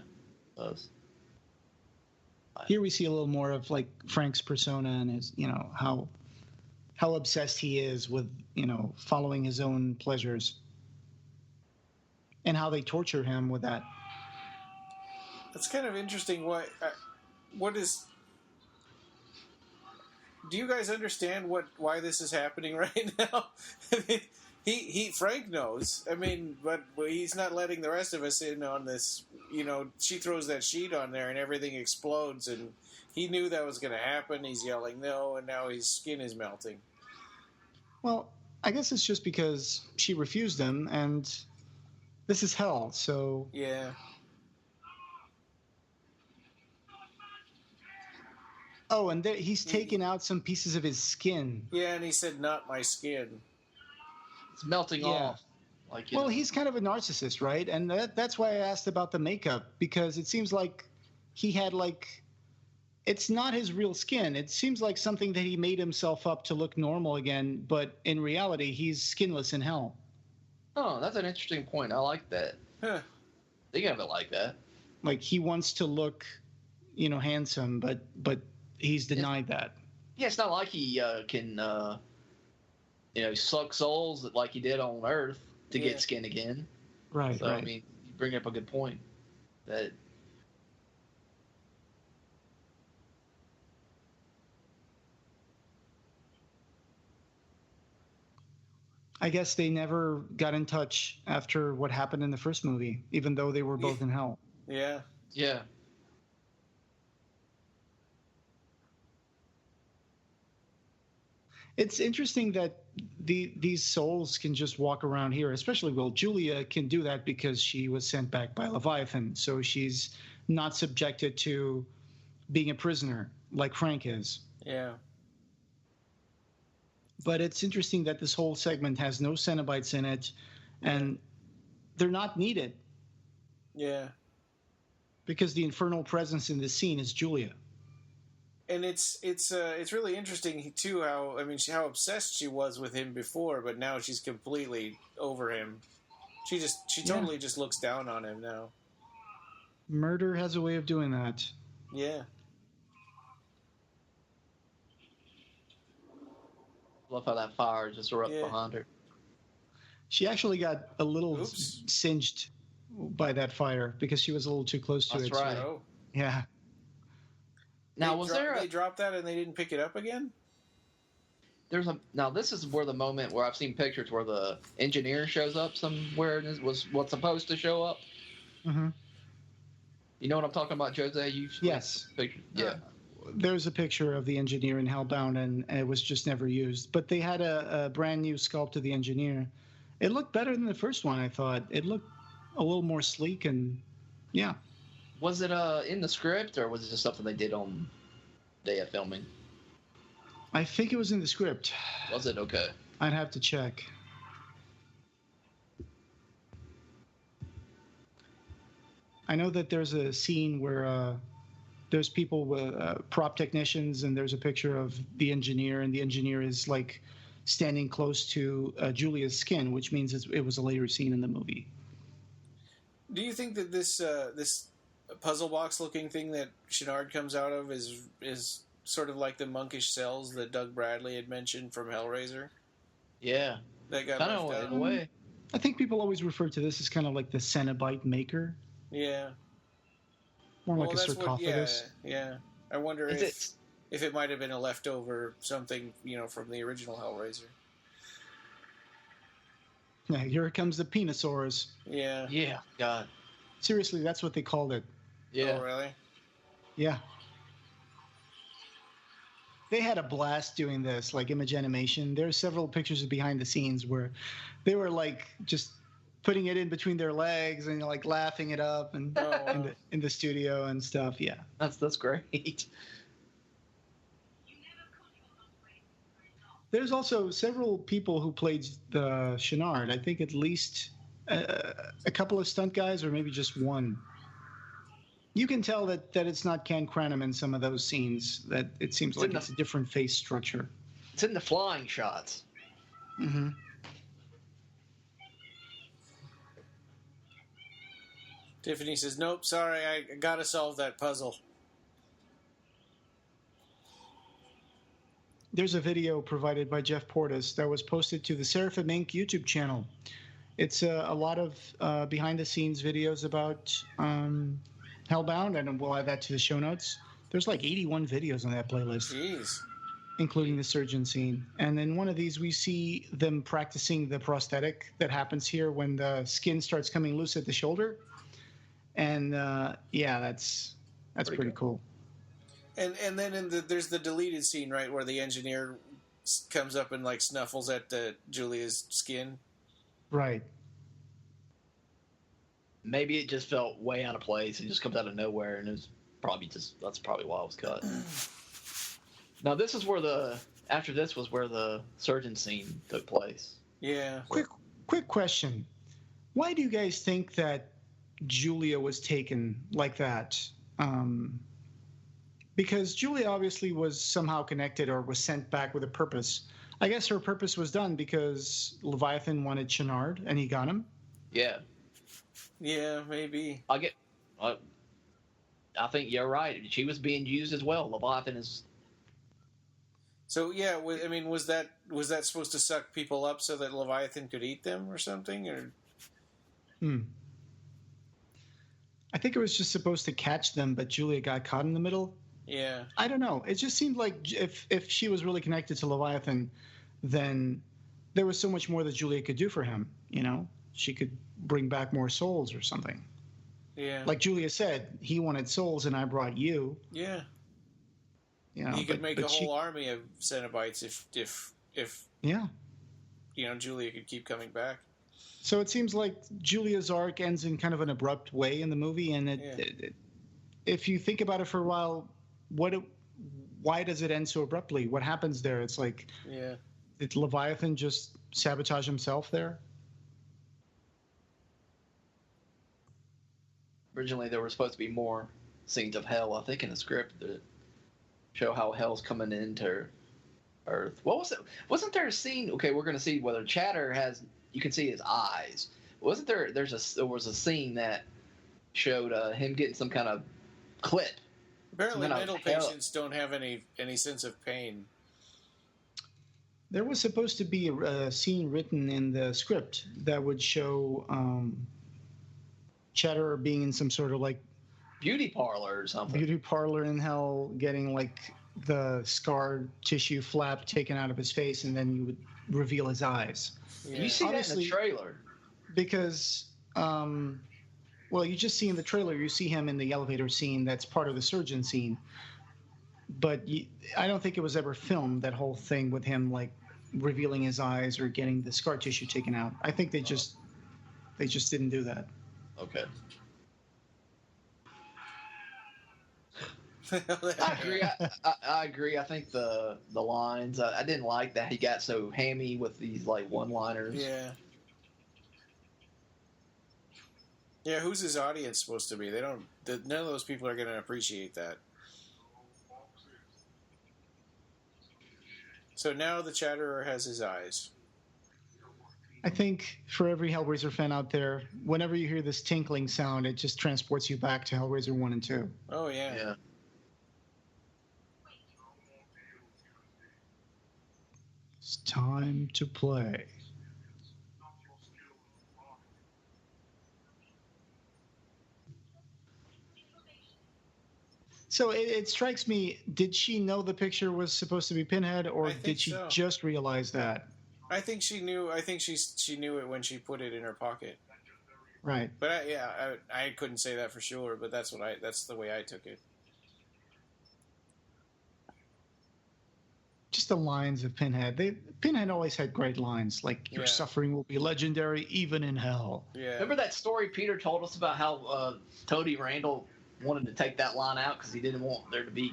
Does. Here we see a little more of Frank's persona and his, how obsessed he is with, following his own pleasures, and how they torture him with that. That's kind of interesting. Do you guys understand why this is happening right now? I mean, Frank knows. I mean, but he's not letting the rest of us in on this. She throws that sheet on there and everything explodes, and he knew that was going to happen. He's yelling no, and now his skin is melting. Well, I guess it's just because she refused him, and this is hell, so... Yeah. Oh, and he's taken out some pieces of his skin. Yeah, and he said, "Not my skin." It's melting off. He's kind of a narcissist, right? And that's why I asked about the makeup, because it seems like he had it's not his real skin. It seems like something that he made himself up to look normal again, but in reality, he's skinless in hell. Oh, that's an interesting point. I like that. Huh. Think of it like that. Like he wants to look, handsome, but he's denied that. Yeah, it's not like he can, suck souls like he did on Earth to get skin again. Right, So, right. I mean, you bring up a good point. That I guess they never got in touch after what happened in the first movie, even though they were both in hell. Yeah. yeah. It's interesting that these souls can just walk around here, especially, well, Julia can do that because she was sent back by Leviathan, so she's not subjected to being a prisoner like Frank is. Yeah. But it's interesting that this whole segment has no Cenobites in it, and they're not needed Yeah. because the infernal presence in this scene is Julia. And it's really interesting too how obsessed she was with him before, but now she's completely over him. She totally just looks down on him now. Murder has a way of doing that. Yeah. Love how that fire just erupted behind her. She actually got a little Oops. singed by that fire because she was a little too close to That's it. right. Oh. Yeah. Now, They dropped that and they didn't pick it up again? Now this is where the moment where I've seen pictures where the engineer shows up somewhere and was what's supposed to show up. Mm-hmm. You know what I'm talking about, Jose? Yes. Picture? Yeah. There's a picture of the engineer in Hellbound, and it was just never used. But they had a brand new sculpt of the engineer. It looked better than the first one, I thought. It looked a little more sleek, and yeah. Was it in the script, or was it just something they did on day of filming? I think it was in the script. Was it? Okay. I'd have to check. I know that there's a scene where there's people with prop technicians, and there's a picture of the engineer, and the engineer is like standing close to Julia's skin, which means it was a later scene in the movie. Do you think that this puzzle box looking thing that Shenard comes out of is sort of like the monkish cells that Doug Bradley had mentioned from Hellraiser? Yeah. That got Kind left of out. in a way. I think people always refer to this as kind of like the Cenobite maker, Yeah. more like a that's sarcophagus. yeah. I wonder Is if it might have been a leftover something, from the original Hellraiser. Yeah, here comes the Penosaurus. Yeah. Yeah. God. Seriously, that's what they called it. Yeah. Oh, really? Yeah. They had a blast doing this, like Image Animation. There are several pictures of behind the scenes where they were like just putting it in between their legs and like laughing it up and wow. in the studio and stuff. Yeah. That's great. There's also several people who played the Shenard. I think at least a couple of stunt guys, or maybe just one. You can tell that it's not Ken Cranham in some of those scenes. That it seems like it's a different face structure. It's in the flying shots. Mm-hmm. Tiffany says, "Nope, sorry, I gotta solve that puzzle." There's a video provided by Jeff Portis that was posted to the Seraphim Inc. YouTube channel. It's a lot of behind-the-scenes videos about Hellbound, and we'll add that to the show notes. There's like 81 videos on that playlist, Jeez. including the surgeon scene. And in one of these, we see them practicing the prosthetic that happens here when the skin starts coming loose at the shoulder. And yeah, that's pretty cool. And then there's the deleted scene, right, where the engineer comes up and like snuffles at Julia's skin. Right. Maybe it just felt way out of place. It just comes out of nowhere, and that's probably why it was cut. Now this is where after this was where the surgeon scene took place. Yeah. Quick question. Why do you guys think that Julia was taken like that? because Julia obviously was somehow connected or was sent back with a purpose. I guess her purpose was done because Leviathan wanted Channard, and he got him. Yeah. Yeah, maybe. I think you're right. She was being used as well. Leviathan is. So yeah, I mean, was that supposed to suck people up so that Leviathan could eat them or something? Or I think it was just supposed to catch them, but Julia got caught in the middle. Yeah. I don't know. It just seemed like if she was really connected to Leviathan, then there was so much more that Julia could do for him. You know, she could bring back more souls or something. Yeah. Like Julia said, he wanted souls, and I brought you. Yeah. You know, he could make a whole army of Cenobites if yeah, you know, Julia could keep coming back. So it seems like Julia's arc ends in kind of an abrupt way in the movie, and if you think about it for a while, why does it end so abruptly? What happens there? It's like, did Leviathan just sabotage himself there? Originally, there were supposed to be more scenes of hell, I think, in the script that show how hell's coming into Earth. What was it? Wasn't there a scene? Okay, we're going to see whether Chatter has. You can see his eyes. Wasn't there? There was a scene that showed him getting some kind of clip. Apparently, mental patients don't have any sense of pain. There was supposed to be a scene written in the script that would show Chatter being in some sort of like beauty parlor or something. Beauty parlor in hell, getting like the scar tissue flap taken out of his face, and then you would reveal his eyes. Yeah. You see that in the trailer. Because, well, you just see in the trailer, you see him in the elevator scene that's part of the surgeon scene. But I don't think it was ever filmed, that whole thing with him, like, revealing his eyes or getting the scar tissue taken out. I think they just didn't do that. Okay. I agree. I agree. I think the lines. I didn't like that he got so hammy with these like one-liners. Yeah. Yeah. Who's his audience supposed to be? They don't. None of those people are going to appreciate that. So now the Chatterer has his eyes. I think for every Hellraiser fan out there, whenever you hear this tinkling sound, it just transports you back to Hellraiser 1 and 2. Oh yeah. Yeah. It's time to play. So it strikes me, did she know the picture was supposed to be Pinhead, or did she just realize that? I think she knew. I think she knew it when she put it in her pocket. Right. But I couldn't say that for sure, but that's the way I took it. Just the lines of Pinhead. Pinhead always had great lines, like "Your suffering will be legendary, even in hell." Yeah. Remember that story Peter told us about how Toady Randall wanted to take that line out because he didn't want there to be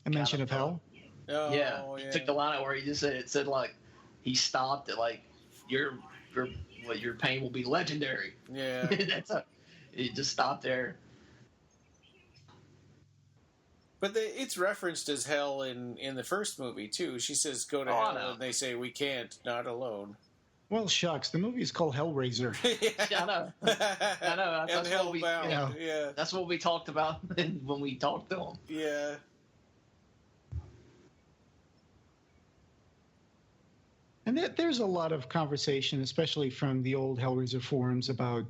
a mention of hell. Oh, yeah. He took the line out where he just said like he stopped at like your pain will be legendary. Yeah. It just stopped there. But it's referenced as hell in the first movie too. She says go to hell, and they say we can't, not alone. Well, shucks, the movie is called Hellraiser. Yeah, I know. I know. That's Hellbound. Yeah. That's what we talked about when we talked to him. Yeah. And there's a lot of conversation, especially from the old Hellraiser forums, about,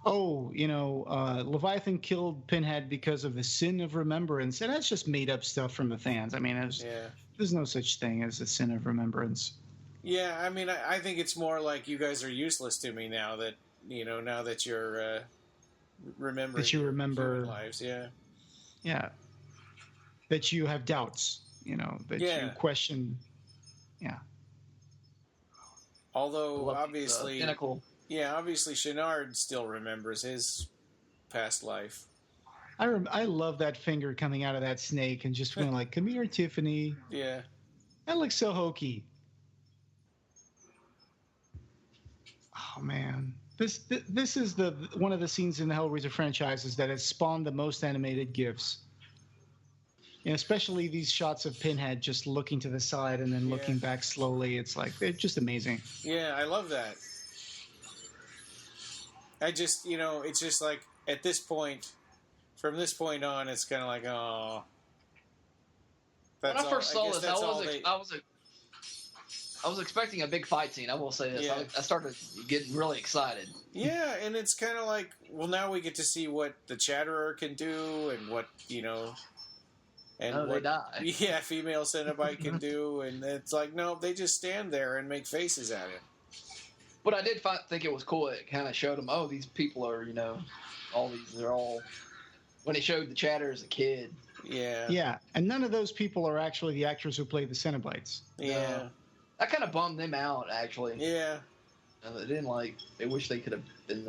Leviathan killed Pinhead because of the sin of remembrance. And that's just made up stuff from the fans. I mean, there's no such thing as a sin of remembrance. Yeah, I mean, I think it's more like you guys are useless to me now that, now that you're remembering that you remember human lives. Yeah. Yeah. That you have doubts, that you question. Yeah. Although, obviously, obviously Channard still remembers his past life. I love that finger coming out of that snake and just going like, "Come here, Tiffany." Yeah. That looks so hokey. Oh man, this is one of the scenes in the Hellraiser franchises that has spawned the most animated GIFs. especially these shots of Pinhead just looking to the side and then looking back slowly. It's like, they're just amazing. Yeah, I love that. I just, it's just like, at this point, from this point on, it's kind of like, oh. When I first saw this, I was expecting a big fight scene. I will say this. Yeah. I started getting really excited. Yeah, and it's kind of like, well, now we get to see what the Chatterer can do, and what and they die. Yeah, female Cenobite can do, and it's like, no, they just stand there and make faces at him. But I did think it was cool. It kind of showed them, oh, these people are, they're all. When he showed the Chatterer as a kid. Yeah. Yeah, and none of those people are actually the actors who play the Cenobites. Yeah. That kind of bummed them out, actually. Yeah. They didn't they wish they could have been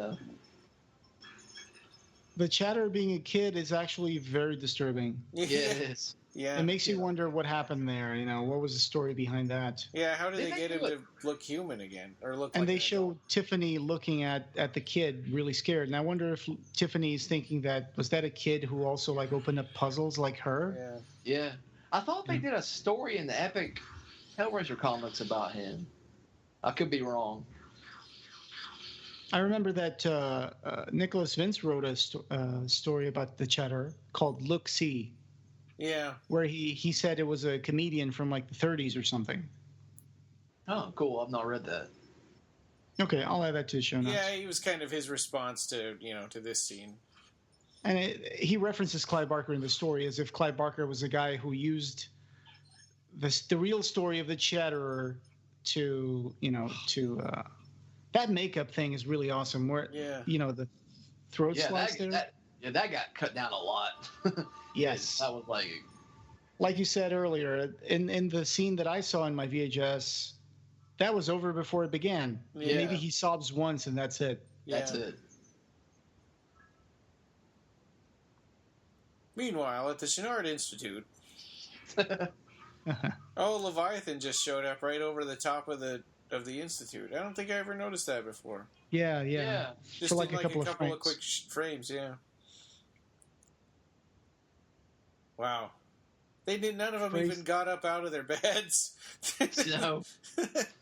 The Chatterer being a kid is actually very disturbing. Yeah, it is. Yeah. It makes you wonder what happened there. What was the story behind that? Yeah, how did they get him to look human again, or look? And like they show Tiffany looking at the kid, really scared. And I wonder if Tiffany's thinking was that a kid who also opened up puzzles like her? Yeah. Yeah. I thought they did a story in the Epic Hellraiser comics about him. I could be wrong. I remember that Nicholas Vince wrote a story about the Chatterer called Look See. Yeah. Where he said it was a comedian from the 30s or something. Oh, cool. I've not read that. Okay, I'll add that to the show notes. Yeah, he was kind of his response to, to this scene. And he references Clive Barker in the story as if Clive Barker was a guy who used the real story of the Chatterer to that makeup thing is really awesome. Where, the throat slice there. That got cut down a lot. Yes. That was like you said earlier, in the scene that I saw in my VHS, that was over before it began. Yeah. Maybe he sobs once and that's it. That's it. Meanwhile, at the Chenard Institute, Leviathan just showed up right over the top of the Institute. I don't think I ever noticed that before. Yeah. Just for in a couple of quick frames, yeah. Wow. None of them even got up out of their beds. No.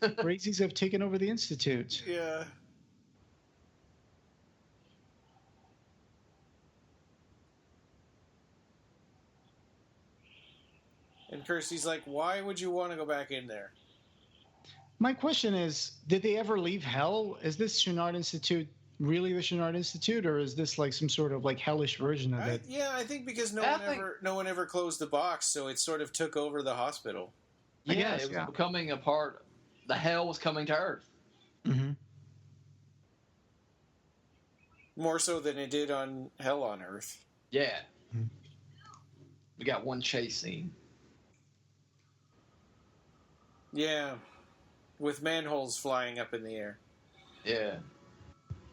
Crazies have taken over the Institute. Yeah. And Kirsty's like, why would you want to go back in there? My question is, did they ever leave hell? Is this Chenard Institute really the Chenard Institute, or is this some sort of hellish version of it? Yeah, I think because no one ever closed the box, so it sort of took over the hospital. Yeah, it was becoming a part. The hell was coming to Earth. Mm-hmm. More so than it did on Hell on Earth. Yeah. Mm-hmm. We got one chase scene. Yeah. With manholes flying up in the air. Yeah.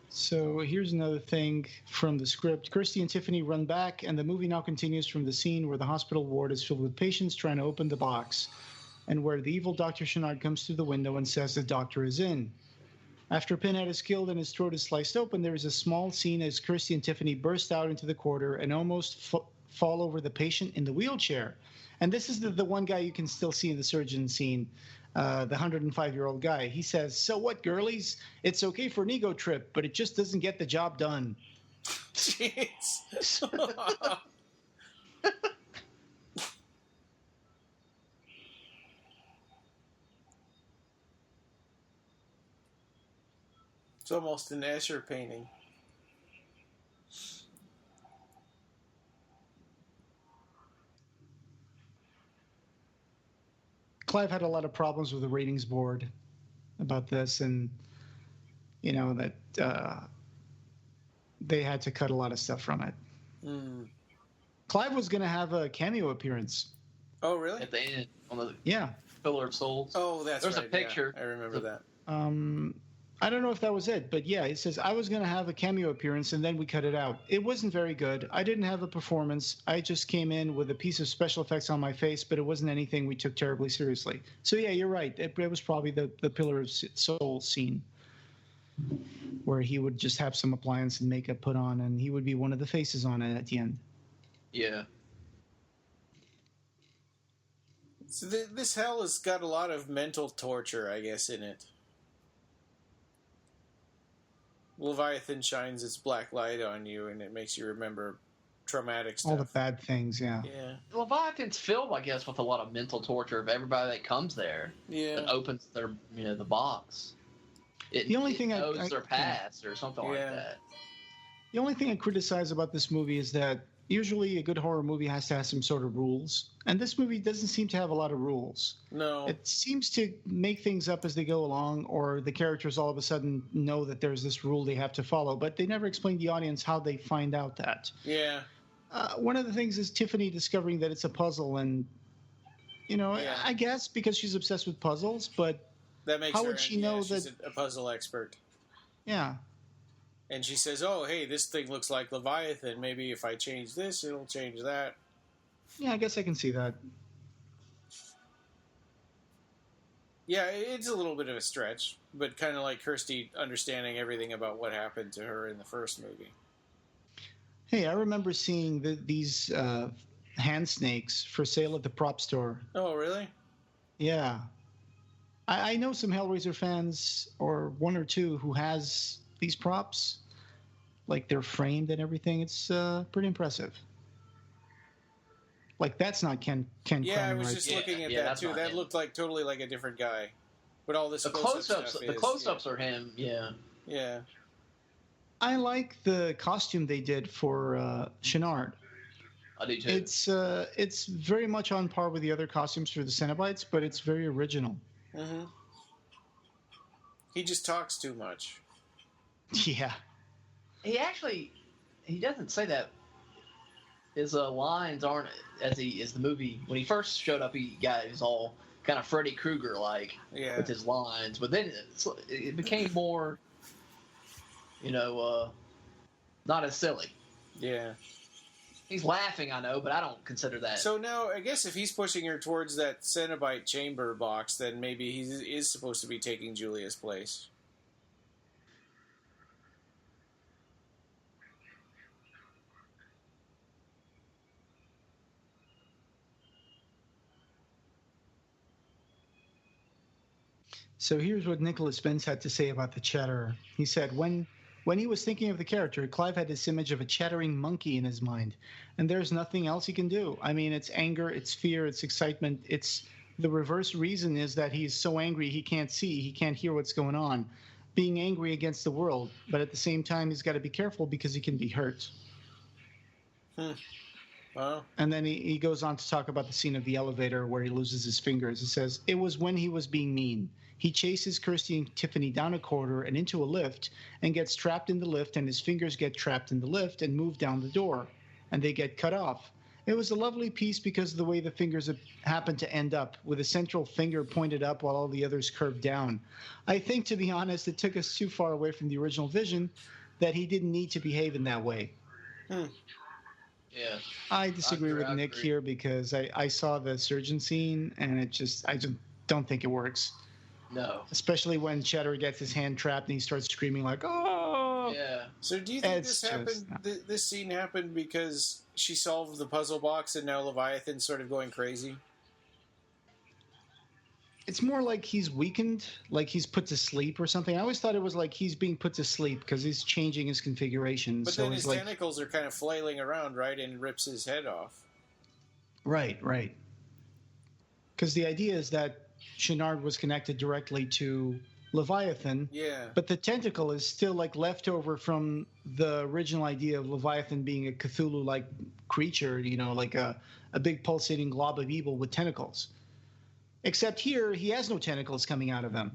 So here's another thing from the script. Kirsty and Tiffany run back, and the movie now continues from the scene where the hospital ward is filled with patients trying to open the box, and where the evil Dr. Chenard comes through the window and says the doctor is in. After Pinhead is killed and his throat is sliced open, there is a small scene as Kirsty and Tiffany burst out into the corridor and almost fall over the patient in the wheelchair. And this is the one guy you can still see in the surgeon scene. The 105-year-old guy. He says, "So what, girlies? It's okay for an ego trip, but it just doesn't get the job done." Jeez. It's almost an Escher painting. Clive had a lot of problems with the ratings board about this, and that they had to cut a lot of stuff from it. Mm. Clive was going to have a cameo appearance. Oh, really? At the end, on the Yeah. Pillar of Souls. Oh, that's There's right. a picture. Yeah, I remember that. I don't know if that was it, but yeah, it says, "I was going to have a cameo appearance, and then we cut it out. It wasn't very good. I didn't have a performance. I just came in with a piece of special effects on my face, but it wasn't anything we took terribly seriously." So yeah, you're right. It was probably the Pillar of Souls scene where he would just have some appliance and makeup put on, and he would be one of the faces on it at the end. Yeah. So this hell has got a lot of mental torture, I guess, in it. Leviathan shines its black light on you, and it makes you remember traumatic stuff. All the bad things, yeah. Yeah. Leviathan's filled, I guess, with a lot of mental torture of everybody that comes there. Yeah. And opens their, the box. The only thing knows their past or something like that. The only thing I criticize about this movie is that usually a good horror movie has to have some sort of rules, and this movie doesn't seem to have a lot of rules. No. It seems to make things up as they go along, or the characters all of a sudden know that there's this rule they have to follow, but they never explain to the audience how they find out that. Yeah. One of the things is Tiffany discovering that it's a puzzle, and, I guess because she's obsessed with puzzles, but that makes how her, would she know she's that... a puzzle expert. Yeah. And she says, oh, hey, this thing looks like Leviathan. Maybe if I change this, it'll change that. Yeah, I guess I can see that. Yeah, it's a little bit of a stretch, but kind of like Kirsty understanding everything about what happened to her in the first movie. Hey, I remember seeing these hand snakes for sale at the prop store. Oh, really? Yeah. I know some Hellraiser fans, or one or two, who has these props. Like, they're framed and everything. It's pretty impressive. Like, that's not Ken Yeah, I Cramer, was right? just looking at that, too. That looked like totally like a different guy. But all this close-up stuff the close-ups are him, yeah. Yeah. I like the costume they did for Chenard. I do, too. It's very much on par with the other costumes for the Cenobites, but it's very original. Mm-hmm. He just talks too much. Yeah. He doesn't say that. His lines aren't as the movie. When he first showed up, he was all kind of Freddy Krueger like with his lines, but then it became more, not as silly. Yeah. He's laughing, I know, but I don't consider that. So now, I guess if he's pushing her towards that Cenobite chamber box, then maybe he is supposed to be taking Julia's place. So here's what Nicholas Spence had to say about the Chatterer. He said, when he was thinking of the character, Clive had this image of a chattering monkey in his mind, and there's nothing else he can do. I mean, it's anger, it's fear, it's excitement. It's the reverse reason is that he's so angry he can't see, he can't hear what's going on, being angry against the world. But at the same time, he's got to be careful because he can be hurt. Wow. And then he goes on to talk about the scene of the elevator where he loses his fingers. He says, it was when he was being mean. He chases Kirsty and Tiffany down a corridor and into a lift and gets trapped in the lift, and his fingers get trapped in the lift and move down the door, and they get cut off. It was a lovely piece because of the way the fingers happened to end up, with a central finger pointed up while all the others curved down. I think, to be honest, it took us too far away from the original vision that he didn't need to behave in that way. Yeah. I disagree with Nick here because I saw the surgeon scene, and I just don't think it works. No. Especially when Chatterer gets his hand trapped and he starts screaming like, oh! Yeah. So do you think this scene happened because she solved the puzzle box and now Leviathan's sort of going crazy? It's more like he's weakened, like he's put to sleep or something. I always thought it was like he's being put to sleep because he's changing his configuration. But then his tentacles are kind of flailing around, right, and rips his head off. Right. Because the idea is that Chenard was connected directly to Leviathan. Yeah. But the tentacle is still like leftover from the original idea of Leviathan being a Cthulhu-like creature, like a big pulsating glob of evil with tentacles. Except here, he has no tentacles coming out of him.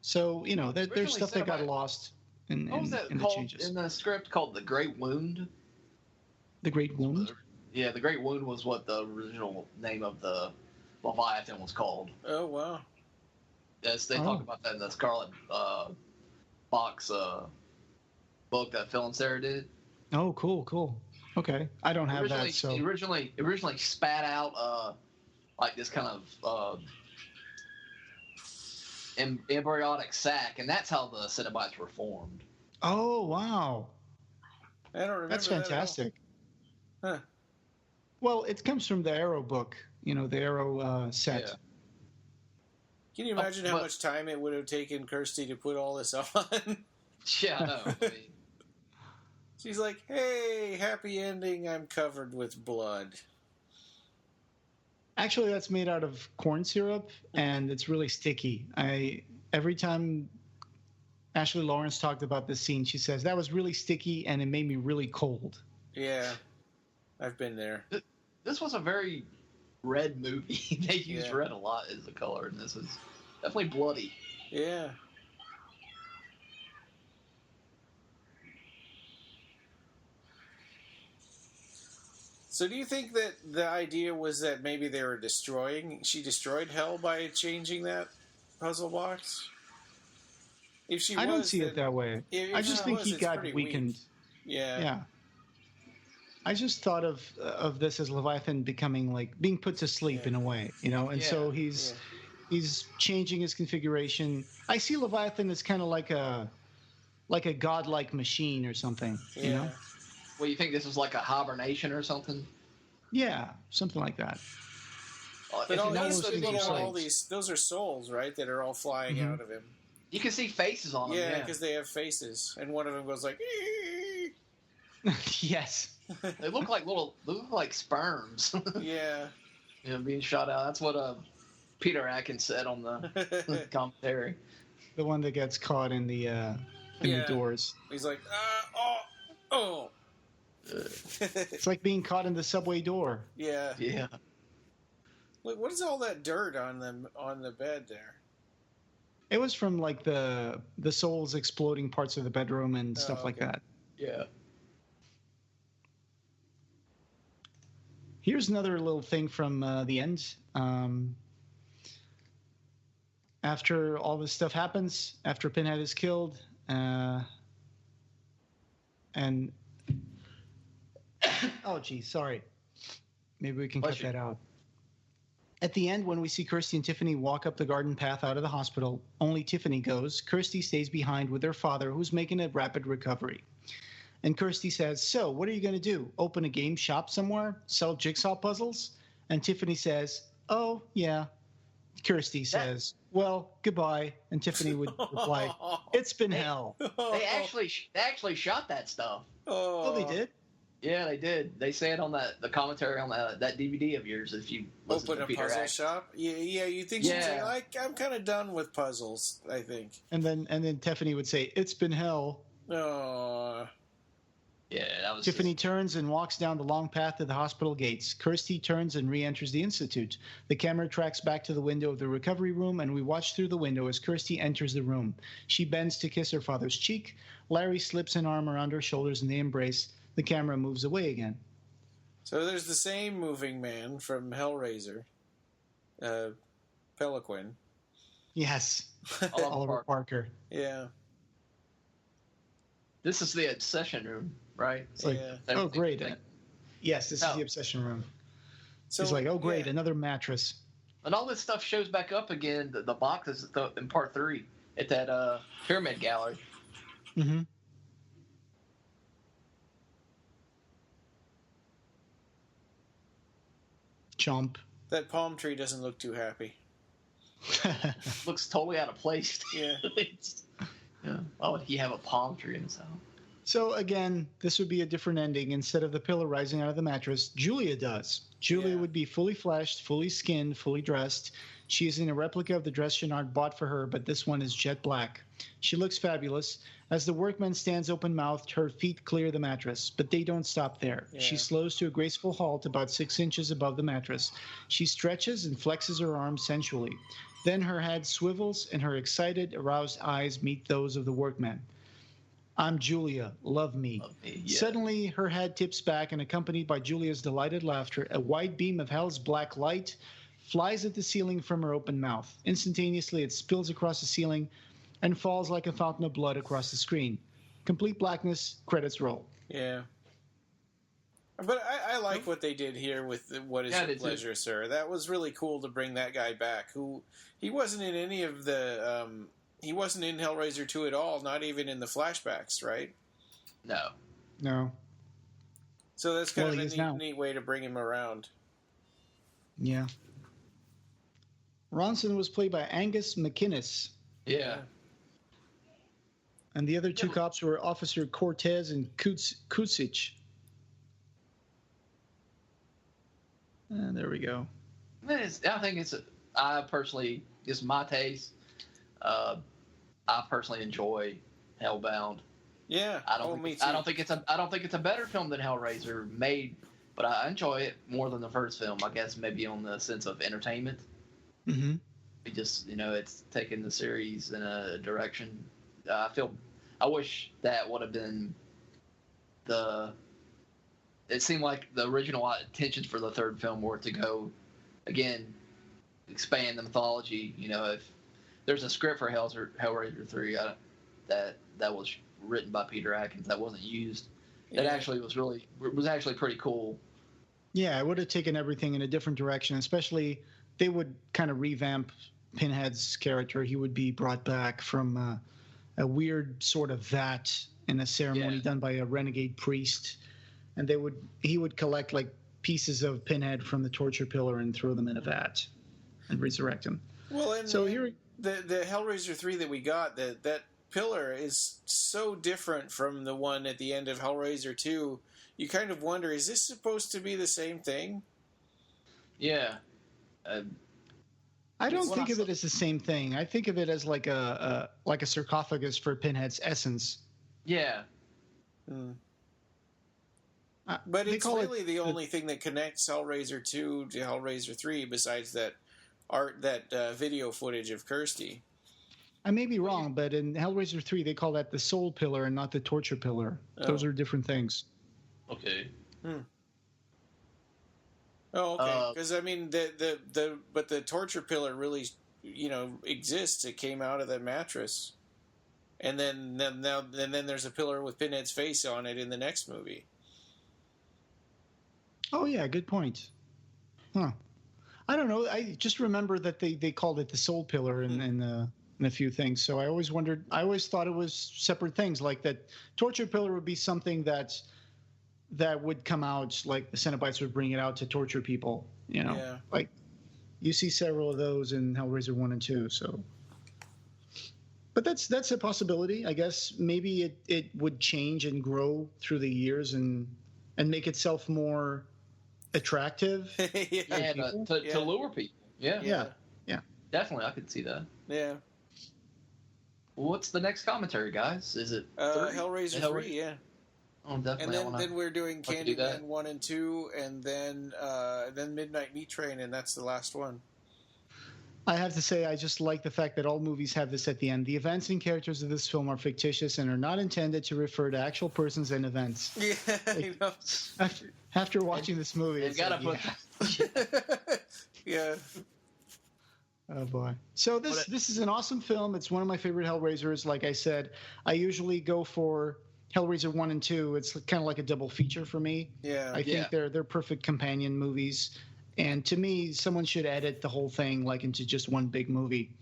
So, there's stuff that got lost in the changes. In the script called The Great Wound? The Great Wound? Yeah, The Great Wound was what the original name of the Leviathan was called. Oh, wow. Yes, they talk about that in the Scarlet Box book that Phil and Sarah did. Oh, cool. Okay, I don't have that. So originally spat out like this kind of embryonic sac, and that's how the Cenobites were formed. Oh, wow! I don't remember. That's fantastic. Huh. Well, it comes from the Arrow book, the Arrow set. Yeah. Can you imagine how but- much time it would have taken Kirsty to put all this on? Yeah, I know. I mean, She's like, hey, happy ending, I'm covered with blood. Actually, that's made out of corn syrup, and it's really sticky. Every time Ashley Lawrence talked about this scene, she says, that was really sticky, and it made me really cold. Yeah, I've been there. this was a very red movie. They used Yeah. red a lot as a color, and this is definitely bloody. Yeah. So do you think that the idea was that maybe they were she destroyed Hell by changing that puzzle box? If she I don't was, see then- it that way. if I just she think was, he it's got pretty weakened. weak. Yeah. Yeah. I just thought of this as Leviathan becoming being put to sleep in a way, and so he's changing his configuration. I see Leviathan as kind of like a godlike machine or something, Yeah. Well, you think this was like a hibernation or something? Yeah, something like that. But all, know those, those things are all souls. those are souls, right? That are all flying Mhm. out of him. You can see faces on them. Yeah, Yeah, because they have faces, and one of them goes like. Yes. they look like sperms. Yeah. Being shot out. That's what Peter Atkins said on the commentary. The one that gets caught in the Yeah. doors. He's like, oh. It's like being caught in the subway door. Yeah. Yeah. Look, what is all that dirt on the bed there? It was from the souls exploding parts of the bedroom and stuff like okay. that. Yeah. Here's another little thing from the end. After all this stuff happens, after Pinhead is killed, and oh geez, sorry. Maybe we can Bless cut you. that out. At the end, when we see Kirsty and Tiffany walk up the garden path out of the hospital, only Tiffany goes. Kirsty stays behind with their father, who's making a rapid recovery. And Kirsty says, so, what are you going to do? Open a game shop somewhere? Sell jigsaw puzzles? And Tiffany says, oh, yeah. Kirsty says, well, goodbye. And Tiffany would reply, it's been hell. They actually shot that stuff. Oh, they did? Yeah, they did. They say it on the commentary on that DVD of yours. If you listen Open to a Peter puzzle Atkins. shop? Yeah, you think she'd say, Yeah. I'm kind of done with puzzles, I think. And then Tiffany would say, it's been hell. Oh. Yeah, that was Tiffany turns and walks down the long path to the hospital gates. Kirsty turns and re-enters the institute. The camera tracks back to the window of the recovery room, and we watch through the window as Kirsty enters the room. She bends to kiss her father's cheek. Larry slips an arm around her shoulders and they embrace. The camera moves away again. So there's the same moving man from Hellraiser, Peliquin. Yes, Oliver Oliver Park. Parker. Yeah. This is the obsession room, right? It's like, Yeah. oh, great. Like- Yes, this is Oh. the obsession room. So, He's like, oh, great, yeah. another mattress. And all this stuff shows back up again. The boxes in part 3 at that pyramid gallery. Mm-hmm. Chomp. That palm tree doesn't look too happy. Looks totally out of place. Yeah. Yeah. Why would he have a palm tree in his house? So again, this would be a different ending. Instead of the pillar rising out of the mattress, Julia does. Julia Yeah. would be fully fleshed, fully skinned, fully dressed. She is in a replica of the dress Chenard bought for her, but this one is jet black. She looks fabulous. As the workman stands open-mouthed, her feet clear the mattress, but they don't stop there. Yeah. She slows to a graceful halt about 6 inches above the mattress. She stretches and flexes her arms sensually. Then her head swivels and her excited, aroused eyes meet those of the workman. I'm Julia. Love me. Love me, yeah. Suddenly, her head tips back, and accompanied by Julia's delighted laughter, a white beam of hell's black light flies at the ceiling from her open mouth. Instantaneously, it spills across the ceiling and falls like a fountain of blood across the screen. Complete blackness, credits roll. Yeah. But I like what they did here with What Is Yeah, I Your did too. Pleasure, Sir? That was really cool to bring that guy back. Who he wasn't in any of the he wasn't in Hellraiser 2 at all, not even in the flashbacks, right? No. No. So that's kind Well, of he a is now. neat way to bring him around. Yeah. Ronson was played by Angus McInnes, Yeah. and the other two cops were Officer Cortez and Kucic. And there we go. I think I personally, it's my taste. I personally enjoy Hellbound. Yeah. I don't think it's a better film than Hellraiser made, but I enjoy it more than the first film. I guess maybe on the sense of entertainment. Mm-hmm. It just, it's taken the series in a direction. I wish that would have been it seemed like the original intentions for the third film were to go, again, expand the mythology. If there's a script for Hellraiser 3 that was written by Peter Atkins that wasn't used, it actually was actually pretty cool. Yeah, I would have taken everything in a different direction, especially they would kind of revamp Pinhead's character. He would be brought back from a weird sort of vat in a ceremony done by a renegade priest, and he would collect like pieces of Pinhead from the torture pillar and throw them in a vat and resurrect him. Well, and so here the Hellraiser 3 that we got, that pillar is so different from the one at the end of Hellraiser 2. You kind of wonder, is this supposed to be the same thing? Yeah. I don't think of it as the same thing. I think of it as like a sarcophagus for Pinhead's essence. Yeah. But it's really the only thing that connects Hellraiser 2 to Hellraiser 3 besides that video footage of Kirsty. I may be wrong, but in Hellraiser 3, they call that the soul pillar and not the torture pillar. Oh. Those are different Okay. Oh, okay. Because I mean, but the torture pillar really, exists. It came out of the mattress, and then there's a pillar with Pinhead's face on it in the next movie. Oh yeah, good point. Huh. I don't know. I just remember that they called it the soul pillar in a few things. So I always thought it was separate things. Like that torture pillar would be something that would come out, like the Cenobites would bring it out to torture people. Yeah. Like you see several of those in Hellraiser 1 and 2. So, but that's a possibility. I guess maybe it would change and grow through the years and make itself more attractive. To lure people. Yeah. Definitely, I could see that. Yeah. What's the next commentary, guys? Is it Hellraiser 3? Yeah. Oh, definitely. And then we're doing Candyman 1 and 2, and then Midnight Meat Train, and that's the last one. I have to say, I just like the fact that all movies have this at the end. The events and characters of this film are fictitious and are not intended to refer to actual persons and events. Yeah, I know. After watching this movie, They've got to put. Yeah. Oh boy! So this is an awesome film. It's one of my favorite Hellraisers. Like I said, I usually go for Hellraiser 1 and 2. It's kind of like a double feature for me. Yeah. I think they're perfect companion movies. And to me, someone should edit the whole thing like into just one big movie.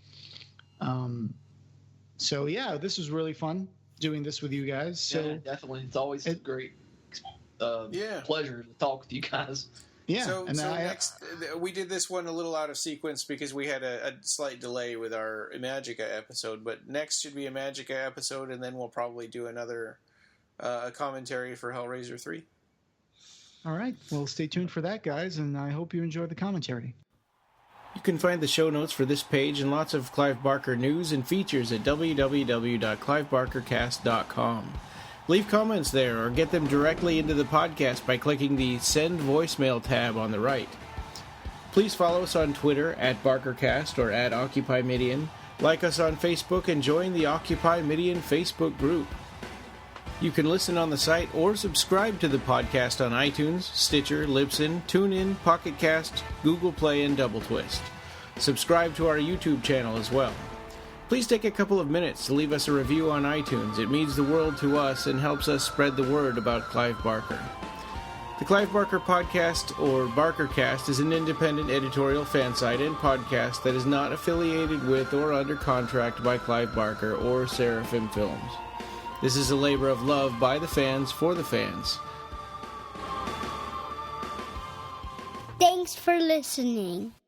So yeah, this was really fun doing this with you guys. So yeah, definitely, it's always a great pleasure to talk with you guys. Yeah. So next, we did this one a little out of sequence because we had a slight delay with our Imagica episode. But next should be a Imagica episode, and then we'll probably do another commentary for Hellraiser 3. All right. Well, stay tuned for that, guys, and I hope you enjoy the commentary. You can find the show notes for this page and lots of Clive Barker news and features at www.clivebarkercast.com. Leave comments there or get them directly into the podcast by clicking the Send Voicemail tab on the right. Please follow us on Twitter at BarkerCast or at Occupy Midian. Like us on Facebook and join the Occupy Midian Facebook group. You can listen on the site or subscribe to the podcast on iTunes, Stitcher, Libsyn, TuneIn, Pocket Cast, Google Play, and Double Twist. Subscribe to our YouTube channel as well. Please take a couple of minutes to leave us a review on iTunes. It means the world to us and helps us spread the word about Clive Barker. The Clive Barker Podcast, or BarkerCast, is an independent editorial fan site and podcast that is not affiliated with or under contract by Clive Barker or Seraphim Films. This is a labor of love by the fans for the fans. for listening.